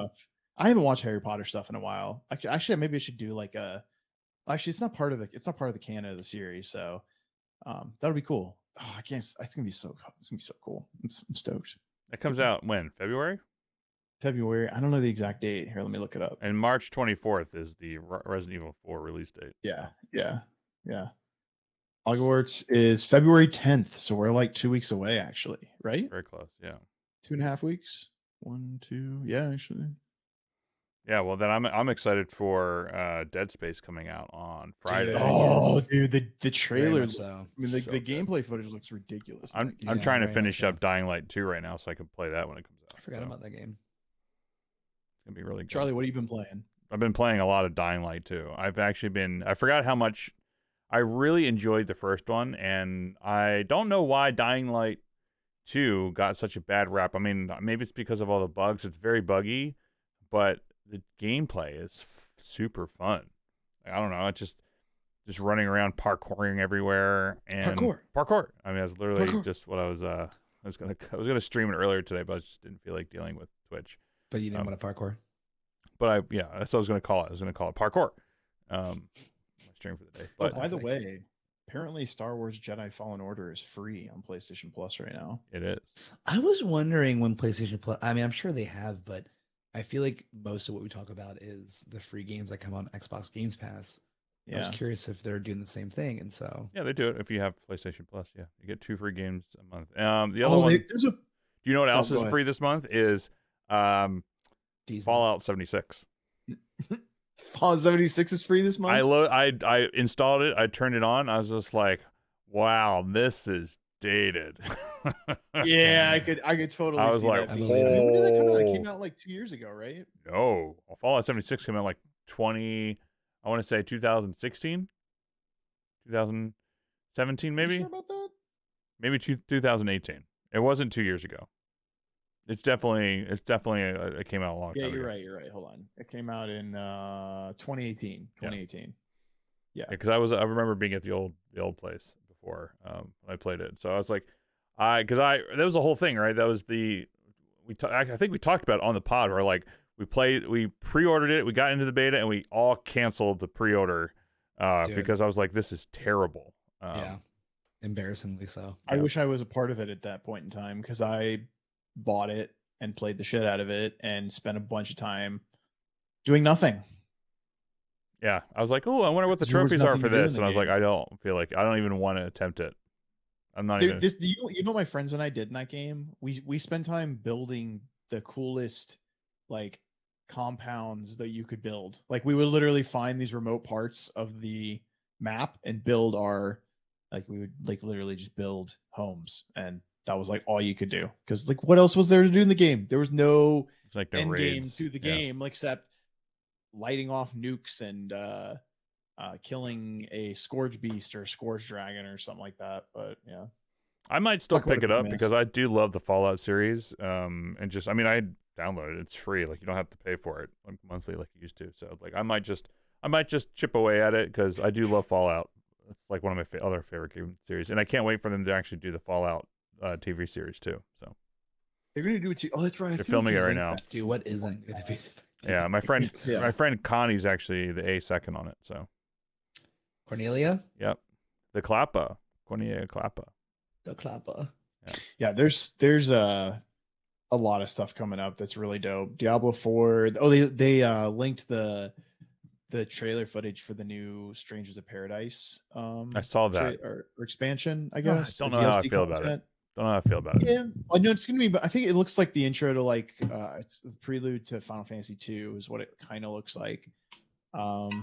I haven't watched Harry Potter stuff in a while. Actually, maybe I should do like actually it's not part of the canon of the series, so that'll be cool. Oh, I can't. It's gonna be so cool. I'm stoked. That comes out when? February? February. I don't know the exact date. Here, let me look it up. And March 24th is the Resident Evil 4 release date. Yeah. Hogwarts is February 10th, so we're like 2 weeks away, actually, right? Very close, yeah. 2.5 weeks. 1, 2, yeah, actually. Yeah, well then I'm excited for Dead Space coming out on Friday. Oh, dude, the trailer. So. I mean, the So good. gameplay footage looks ridiculous. I'm Yeah, trying to very finish much up Dying Light 2 right now so I can play that when it comes out. I forgot about that game. It's gonna be really good. Charlie, what have you been playing? I've been playing a lot of Dying Light 2. I forgot how much I really enjoyed the first one, and I don't know why Dying Light 2 got such a bad rap. I mean, maybe it's because of all the bugs. It's very buggy, but the gameplay is super fun. I don't know. It's just running around, parkouring everywhere, and parkour. I mean, that's literally just what I was gonna stream it earlier today, but I just didn't feel like dealing with Twitch. But you didn't want to parkour. But that's what I was gonna call it. I was gonna call it parkour. My stream for the day. But by the way, apparently Star Wars Jedi Fallen Order is free on PlayStation Plus right now. it is. I was wondering when PlayStation Plus. I mean, I'm sure they have, but I feel like most of what we talk about is the free games that come on Xbox Games Pass. I was curious if they're doing the same thing, and so Yeah, they do it if you have PlayStation Plus. Yeah, you get 2 free games a month. The other one. Do you know what else is free this month? Is Fallout 76. Fallout 76 is free this month. I installed it. I turned it on. I was just like, wow, this is dated. Yeah, I could totally. I was see like, that. oh. When did that come out? It came out like 2 years ago, right? No, Fallout 76 came out like 20. I want to say 2016, 2017, maybe. You sure about that? Maybe 2018. It wasn't 2 years ago. It's definitely it came out a long time ago. Yeah, you're right. Hold on. It came out in 2018. 2018. Yeah. Because I remember being at the old place before when I played it. So I was like, that was the whole thing, right? That was I think we talked about it on the pod where like we pre-ordered it, we got into the beta, and we all canceled the pre-order because I was like, this is terrible. yeah, embarrassingly so. I wish I was a part of it at that point in time because I bought it and played the shit out of it and spent a bunch of time doing nothing. Yeah, I was like, oh, I wonder what the trophies are for this, and I was like, I don't even want to attempt it. I'm not even. You know, my friends and I did in that game. We spent time building the coolest like compounds that you could build. Like we would literally find these remote parts of the map and build we would like literally just build homes, and that was like all you could do because like what else was there to do in the game? There was no end game to the game except lighting off nukes and killing a Scourge Beast or Scourge Dragon or something like that. But yeah, I might still pick it up because I do love the Fallout series. And just, I mean, I downloaded it. It's free. Like you don't have to pay for it like monthly like you used to. So like I might just chip away at it because I do love Fallout. It's like one of my other favorite game series, and I can't wait for them to actually do the Fallout TV series too. So they're gonna do it. Oh, that's right. They're filming it right now. Dude, what isn't gonna be? Yeah, my friend Connie's actually the A2 on it. So Cornelia. Yep, the Clappa, Cornelia Clappa. The Clappa. Yeah, there's a lot of stuff coming up that's really dope. Diablo 4. Oh, they linked the trailer footage for the new Strangers of Paradise. I saw that or expansion, I guess. Don't know how I feel about it. Don't know how I feel about it. Yeah, I know it's gonna be, but I think it looks like the intro to like it's the prelude to Final Fantasy 2 is what it kind of looks like. But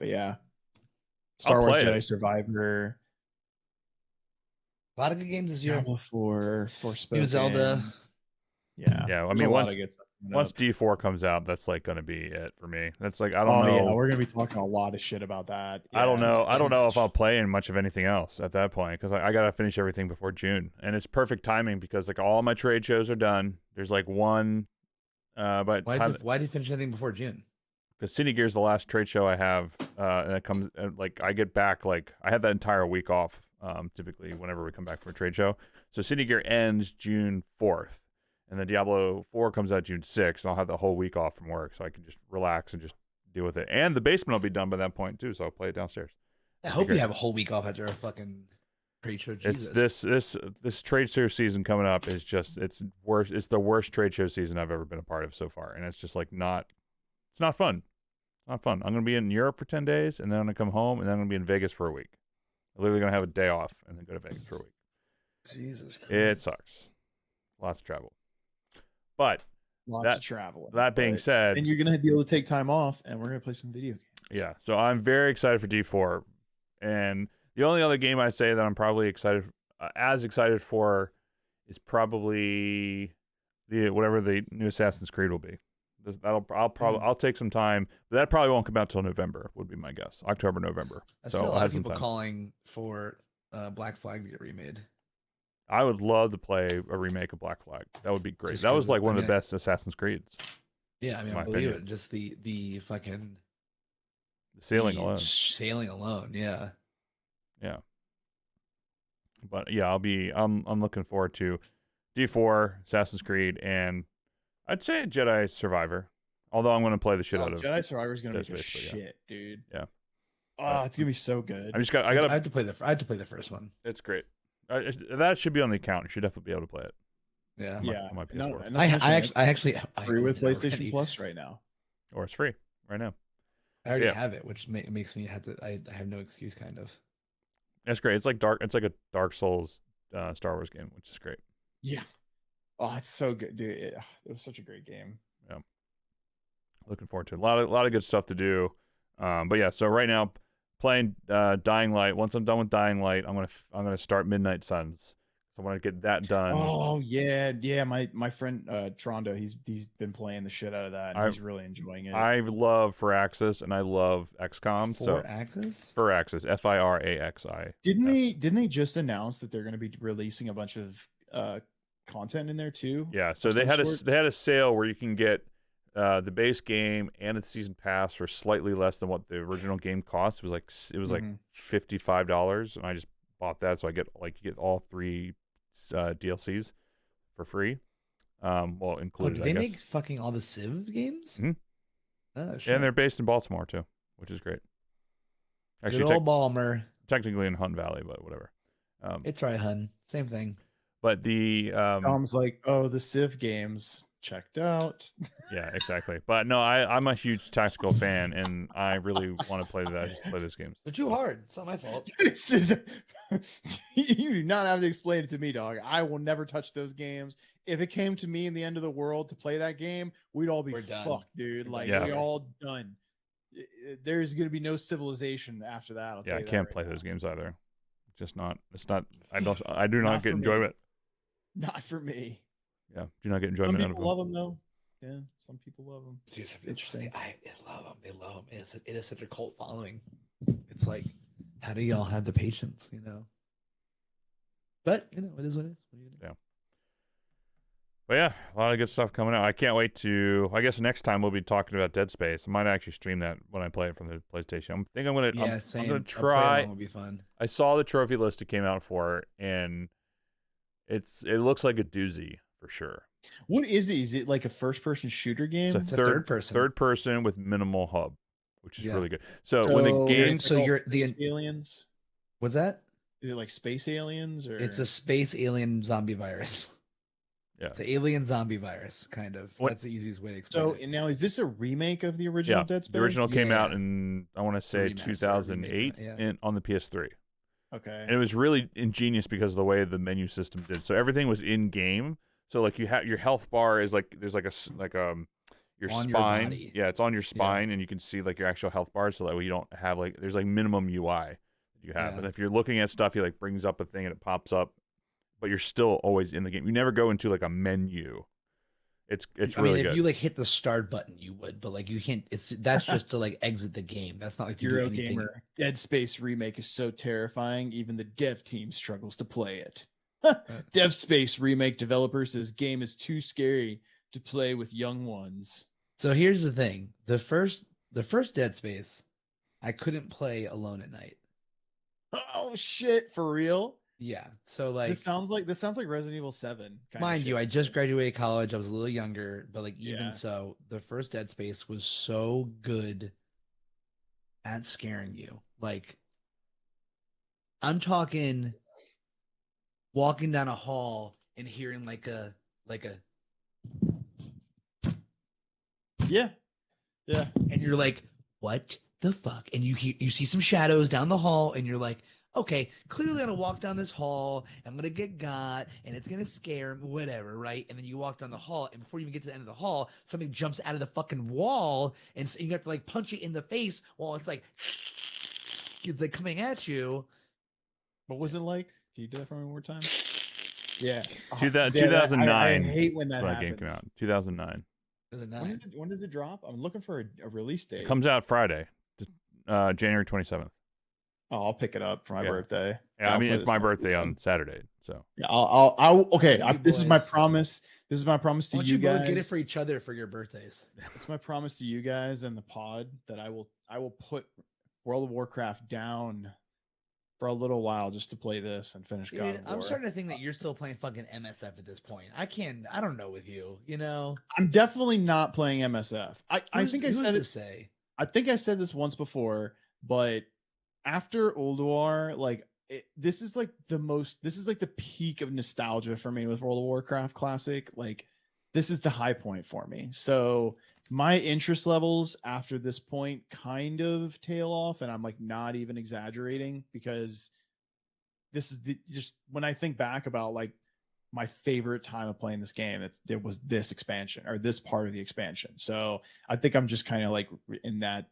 yeah, Star Wars Jedi Survivor. A lot of good games this year. Diablo 4, Forspoken. New Zelda. Yeah. I mean, once D4 comes out, that's like going to be it for me. That's like I don't know. Yeah, we're going to be talking a lot of shit about that. Yeah. I don't know if I'll play in much of anything else at that point because I got to finish everything before June, and it's perfect timing because like all my trade shows are done. There's like one, but why did you finish anything before June? Because Cine Gear's the last trade show I have, and it comes like I get back like I had that entire week off. Typically, whenever we come back from a trade show, so Cine Gear ends June 4th. And then Diablo 4 comes out June 6th, and I'll have the whole week off from work, so I can just relax and just deal with it. And the basement will be done by that point, too, so I'll play it downstairs. I hope you have a whole week off after a fucking Trade show It's Jesus. this trade show season coming up is just it's worse. It's the worst trade show season I've ever been a part of so far, and it's just like not. It's not fun. Not fun. I'm gonna be in Europe for 10 days, and then I'm gonna come home, and then I'm gonna be in Vegas for a week. I'm literally gonna have a day off and then go to Vegas for a week. Jesus Christ. It sucks. Lots of travel. But Lots of travel. that being said, and you're gonna be able to take time off, and we're gonna play some video games. yeah. So I'm very excited for D4, and the only other game I'd say that I'm probably as excited for, is probably whatever the new Assassin's Creed will be. I'll take some time, but that probably won't come out till November. Would be my guess, October, November. I So see a I'll lot have of some people time. calling for Black Flag to get remade. I would love to play a remake of Black Flag. That would be great. Just That was 'cause, like one I of the mean, best Assassin's Creeds. Yeah, I mean, my I believe opinion. it. Just the fucking The sailing alone. Sailing alone, yeah. Yeah. But yeah, I'm looking forward to D4, Assassin's Creed, and I'd say Jedi Survivor. Although I'm going to play the shit out of Jedi Survivor is gonna be Dead the Space, but shit, dude. Yeah. Oh, it's gonna be so good. I gotta. I have to play I have to play the first one. It's great. That should be on the account. You should definitely be able to play it. Yeah. on my PS4. I actually free own with it PlayStation already. Plus right now. Or it's free right now. I already Yeah. have it, which makes me have to. I have no excuse, kind of. It's great. It's like a Dark Souls Star Wars game, which is great. Yeah. Oh, it's so good, dude. It was such a great game. Looking forward to it. A lot of good stuff to do. But yeah, so right now playing Dying Light. Once I'm done with Dying Light, I'm gonna start Midnight Suns. So I want to get that done. Oh yeah. My friend Trondo, he's been playing the shit out of that, and he's really enjoying it. I love Firaxis and I love XCOM. Firaxis? Firaxis, Firaxi. Didn't they just announce that they're going to be releasing a bunch of content in there too? Yeah, so they had a sale where you can get the base game and its season pass for slightly less than what the original game cost. It was like $55, and I just bought that, so you get all 3 DLCs for free. Well, included. Did they make fucking all the Civ games? Mm-hmm. Oh, shit. And they're based in Baltimore too, which is great. Good old Balmer. Technically in Hunt Valley, but whatever. It's right, hun. Same thing. But the Tom's like, oh, the Civ games checked out. Yeah, exactly. But no, I'm a huge tactical fan, and I really want to play this game. They're too hard. It's not my fault. This is you do not have to explain it to me, dog. I will never touch those games. If it came to me in the end of the world to play that game, we'd all be fucked, dude. Like we're all done. There's gonna be no civilization after that. I'll tell you I can't right play now. those games either. It's not. I do not get enjoyment. Not for me. Yeah, do not get enjoyment out of them. Some people love them though. Yeah, some people love them. Dude, it's interesting. I love them. They love them. It is such a cult following. It's like, how do y'all have the patience, But it is what it is. Yeah. But yeah, a lot of good stuff coming out. I can't wait to. I guess next time we'll be talking about Dead Space. I might actually stream that when I play it from the PlayStation. I'm gonna try. It will be fun. I saw the trophy list it came out for, and it looks like a doozy for sure. What is it? Is it like a first-person shooter game? It's a third person. Third person with minimal hub, which is really good. So when the game, you're the aliens. What's that? Is it like space aliens or? It's a space alien zombie virus. Yeah, it's an alien zombie virus, kind of. That's the easiest way to explain it. So now, is this a remake of the original Dead Space? The original came out in I want to say 2008 on the PS3. Okay. And it was really ingenious because of the way the menu system did. So everything was in game. So like you have your health bar is like there's like your on spine. Your body. Yeah, it's on your spine, and you can see like your actual health bar. So that way you don't have there's like minimum UI that you have. And if you're looking at stuff, he brings up a thing and it pops up, but you're still always in the game. You never go into like a menu. It's really good. If you hit the start button, you would, but you can't. That's just to exit the game. That's not like you do anything. Eurogamer. Dead Space remake is so terrifying. Even the dev team struggles to play it. Dev Space remake developer says game is too scary to play with young ones. So here's the thing: the first Dead Space, I couldn't play alone at night. Oh shit! For real? Yeah. So this sounds like Resident Evil 7. Mind you, I just graduated college. I was a little younger, but even so, the first Dead Space was so good at scaring you. I'm talking walking down a hall and hearing like a Yeah. and you're like, what the fuck? And you see some shadows down the hall, and you're like, okay, clearly I'm gonna walk down this hall, I'm gonna get got, and it's gonna scare me, whatever, right? And then you walk down the hall, and before you even get to the end of the hall, something jumps out of the fucking wall, and so you have to like punch it in the face while it's like coming at you. What was it like? Can you do that for me one more time? Yeah. Oh, 2009. I hate when that when happens. game came out. 2009. When does it drop? I'm looking for a release date. It comes out Friday, January 27th. Oh, I'll pick it up for my birthday. Yeah, I mean it's my birthday on Saturday, so yeah, this is my promise. This is my promise to you guys. Both get it for each other for your birthdays. It's my promise to you guys and the pod that I will put World of Warcraft down for a little while just to play this and finish God of War. I'm starting to think that you're still playing fucking MSF at this point. I don't know with you, you know. I'm definitely not playing MSF. I think I said it. I think I said this once before, but after Ulduar, like this is like the peak of nostalgia for me with World of Warcraft Classic. Like this is the high point for me. So my interest levels after this point kind of tail off, and I'm like not even exaggerating, because this is just when I think back about like my favorite time of playing this game, there was this expansion or this part of the expansion. So I think I'm just kind of like in that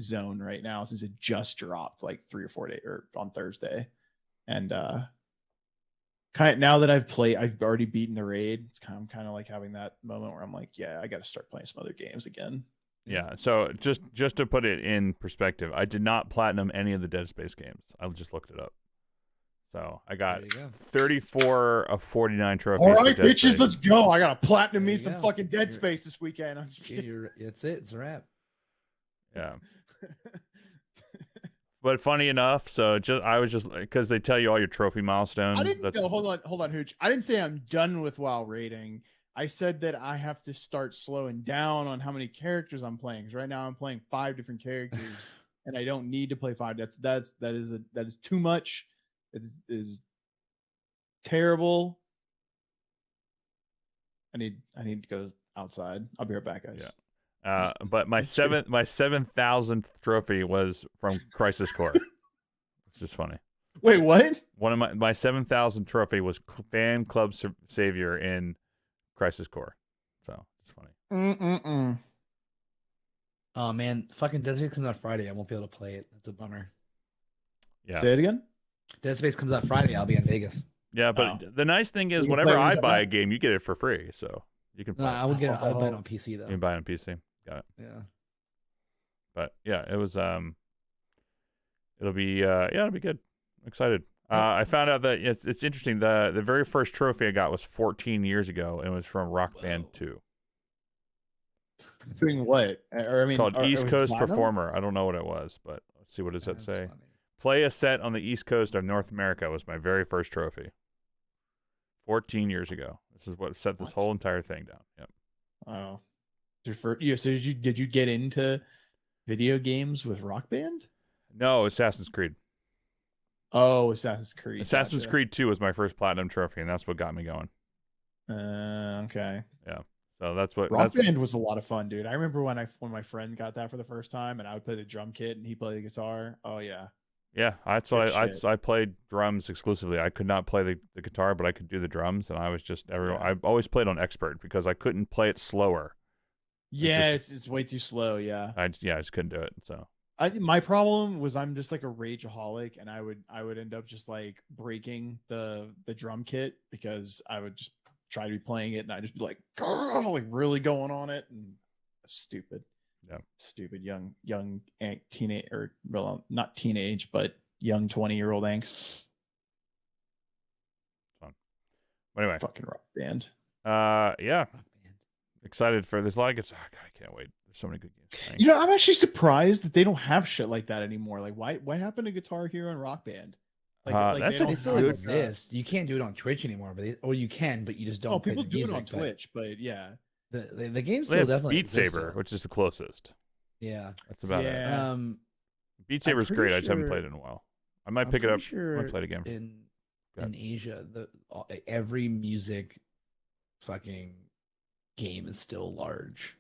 zone right now since it just dropped like 3 or 4 days or on Thursday. And kind of now that I've already beaten the raid. I'm kind of like having that moment where I'm like, yeah, I got to start playing some other games again. Yeah. So just to put it in perspective, I did not platinum any of the Dead Space games. I just looked it up. So I got 34 of 49 trophies. All right, bitches, let's go. I got to platinum me some fucking Dead Space this weekend. That's it. It's a wrap. Yeah. But funny enough, so I was just because they tell you all your trophy milestones. I didn't go. Hold on, Hooch. I didn't say I'm done with WoW rating. I said that I have to start slowing down on how many characters I'm playing. Because right now I'm playing 5 different characters, and I don't need to play 5. That is too much. It is terrible. I need to go outside. I'll be right back, guys. Yeah. But my 7,000th trophy was from Crisis Core. It's just funny. Wait, what? One of my 7,000th trophy was Fan Club Savior in Crisis Core. So it's funny. Oh man, fucking Dead Space comes out Friday. I won't be able to play it. That's a bummer. Yeah. Say it again. Dead Space comes out Friday. I'll be in Vegas. Yeah, but the nice thing is, whenever I buy a game, you get it for free. So you can. No, I would get. I'll buy it on PC though. You can buy it on PC. Got it. Yeah. But yeah, it was. It'll be. It'll be good. I'm excited. I found out that it's interesting. The very first trophy I got was 14 years ago, and it was from Rock Band 2. Doing what? Or I mean, called East Coast Performer. I don't know what it was, but let's see, what does that say? Funny. Play a set on the East Coast of North America was my very first trophy. 14 years ago. This is what set this whole entire thing down. Yep. Oh. So did you get into video games with Rock Band? No, Assassin's Creed. Oh, Assassin's Creed. Assassin's Creed 2 was my first platinum trophy, and that's what got me going. Okay. Yeah. So that's what Rock Band was a lot of fun, dude. I remember when my friend got that for the first time, and I would play the drum kit and he played the guitar. Oh yeah. Yeah, that's what I played drums exclusively. I could not play the guitar, but I could do the drums, and I was just I always played on expert because I couldn't play it slower. Yeah, it's way too slow. Yeah. I just couldn't do it. So my problem was I'm just like a rageaholic, and I would end up just like breaking the drum kit because I would just try to be playing it, and I'd just be like really going on it, and stupid. Yeah. Stupid young teenage, or well, not teenage, but young 20-year-old angst. Fun. But anyway, fucking Rock Band. Yeah. Excited for this. God, I can't wait. There's so many good games. Thanks. You know, I'm actually surprised that they don't have shit like that anymore. Like, what happened to Guitar Hero and Rock Band? That's they still exist. You can't do it on Twitch anymore, or you can, but you just don't. Oh, people do it on Twitch, but yeah. The game still definitely Beat Saber, which is the closest. Yeah, that's about it. Beat Saber's great. I just haven't played it in a while. I might pick it up. I might play it again. in Asia, every music fucking game is still large.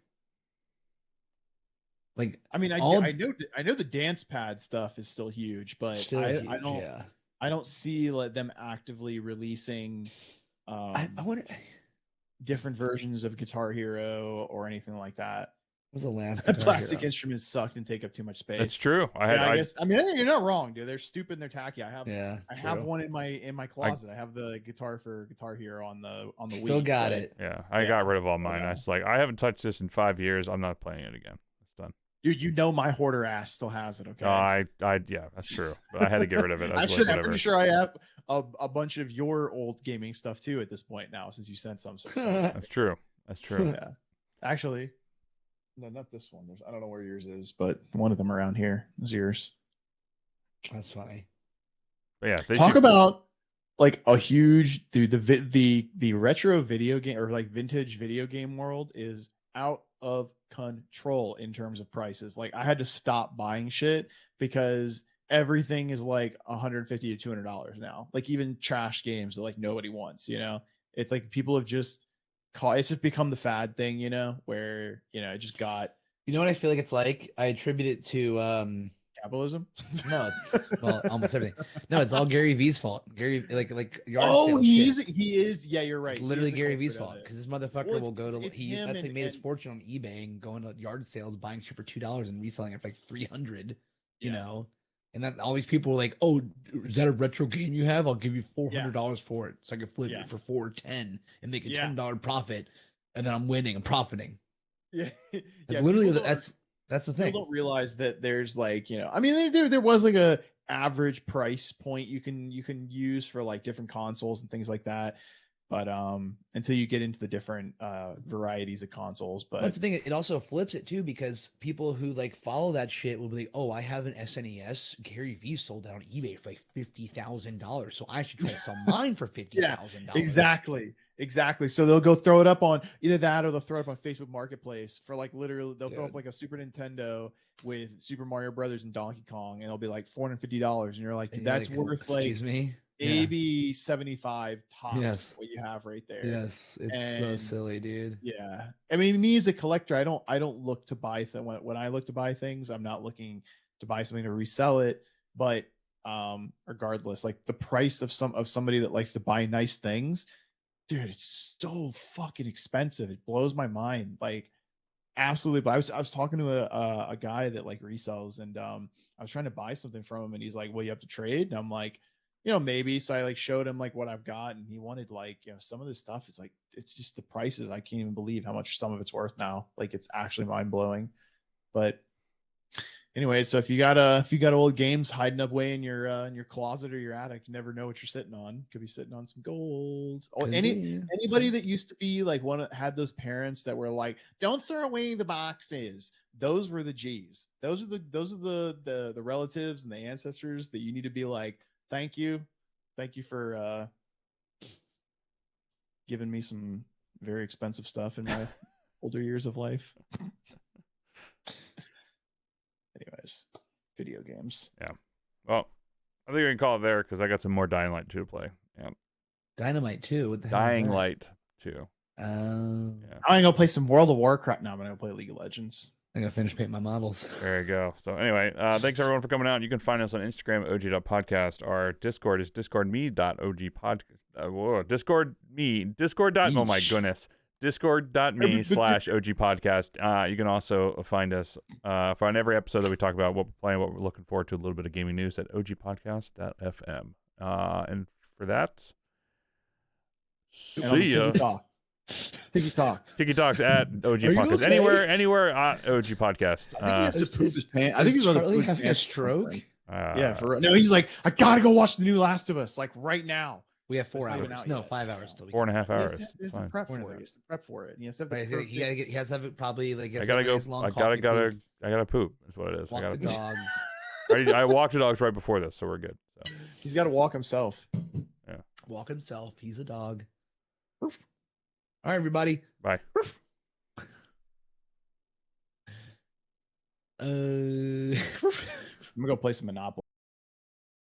Like, I mean, all I know the dance pad stuff is still huge, but still I huge, don't yeah. I don't see like them actively releasing I wonder, different versions of Guitar Hero or anything like that. what was the last Guitar Plastic Hero? instruments sucked and take up too much space. That's true. I guess. I mean, you're not wrong, dude. They're stupid and they're tacky. I have true. one in my closet. I have the guitar for Guitar Hero on the Still Wii, got but- it. Yeah, I got rid of all mine. Yeah. I was like, I haven't touched this in 5 years. I'm not playing it again. It's done. Dude, you know my hoarder ass still has it. Okay. Yeah, that's true. But I had to get rid of it. I was Actually, like, I'm pretty sure I have a bunch of your old gaming stuff too at this point now, since you sent some. So That's true. That's true. yeah. Actually, no, not this one. I don't know where yours is, but one of them around here is yours. That's funny. But yeah, Talk about like a huge dude. The retro video game or like vintage video game world is out of control in terms of prices. Like I had to stop buying shit because everything is like $150 to $200 now. Like even trash games that like nobody wants. You know, it's like people have just it's just become the fad thing. You know, where it just got. You know what I feel like it's like? I attribute it to capitalism. No, it's well, almost everything. No, it's all Gary V's fault. Gary, like yard sale he shit. is. Yeah, you're right. It's He literally is the Gary culprit V's of fault it. because this motherfucker Well, will go to it's he him that's like made his and- fortune on eBay and going to yard sales, buying shit for $2 and reselling it for like 300. You Yeah. know, and then all these people were like, "Oh, is that a retro game you have? I'll give you $400 for it, so I can flip Yeah. it for $410 and make a Yeah. $10 profit, and then I'm winning, I'm profiting." Yeah, That's literally people don't- that's the thing. People don't realize that there's like I mean there was like a average price point you can use for like different consoles and things like that, but until you get into the different varieties of consoles. But That's the thing. It also flips it too because people who like follow that shit will be like, "Oh, I have an SNES. Gary V sold that on eBay for like $50,000, so I should try to sell mine for $50,000." Exactly. So they'll go throw it up on either that or they'll throw it up on Facebook Marketplace for like literally they'll throw up like a Super Nintendo with Super Mario Brothers and Donkey Kong, and they'll be like $450, and you're like, And that's you're like, worth like excuse me, maybe 75 tops. Yes. What you have right there. Yes, it's so silly, dude. Yeah, I mean, me as a collector, I don't look to buy when I look to buy things, I'm not looking to buy something to resell it, but regardless, like the price of somebody that likes to buy nice things, dude, it's so fucking expensive. It blows my mind, like absolutely. But I was talking to a guy that like resells, and I was trying to buy something from him, and he's like, "Well, you have to trade," and I'm like, maybe. So I like showed him like what I've got, and he wanted like, some of this stuff is like, it's just the prices. I can't even believe how much some of it's worth now. Like it's actually mind blowing. But anyway, so if you got old games hiding up way in your closet or your attic, you never know what you're sitting on. Could be sitting on some gold. Oh, anybody that used to be like had those parents that were like, don't throw away the boxes. Those were the G's. Those are the relatives and the ancestors that you need to be like, thank you for giving me some very expensive stuff in my older years of life. Anyways, video games. Yeah. Well, I think we can call it there because I got some more Dying Light 2 to play. Yeah. Dynamite 2. What the hell? Dying Light 2. Yeah. I'm gonna go play some World of Warcraft now. I'm gonna play League of Legends. I'm gonna finish painting my models. There you go. So anyway, thanks everyone for coming out. You can find us on Instagram at og.podcast. Our Discord is discordme.ogpodcast. Discord. Oh my goodness. Discord.me/ogpodcast. You can also find us on every episode that we talk about what we're playing, what we're looking forward to, a little bit of gaming news at ogpodcast.fm. And for that, see ya. Tiki Talks at OG Podcast. Okay? Anywhere at OG Podcast. I think he has to poop his pants. I think he's Charlie having a stroke. Yeah, no, he's like, I gotta go watch the new Last of Us, like right now. We have 4 It's not hours. even out No, yet. 5 hours till we 4.5 hours. He It's has to fine. prep 4.5 for it. He has to prep for it. He has to have the Right, perfect- he has to have it probably like. I gotta go. I gotta poop. That's what it is. Walk I the gotta dogs. I walked the dogs right before this, so we're good. So. He's got to walk himself. Walk himself. He's a dog. All right, everybody. Bye. I'm gonna go play some Monopoly.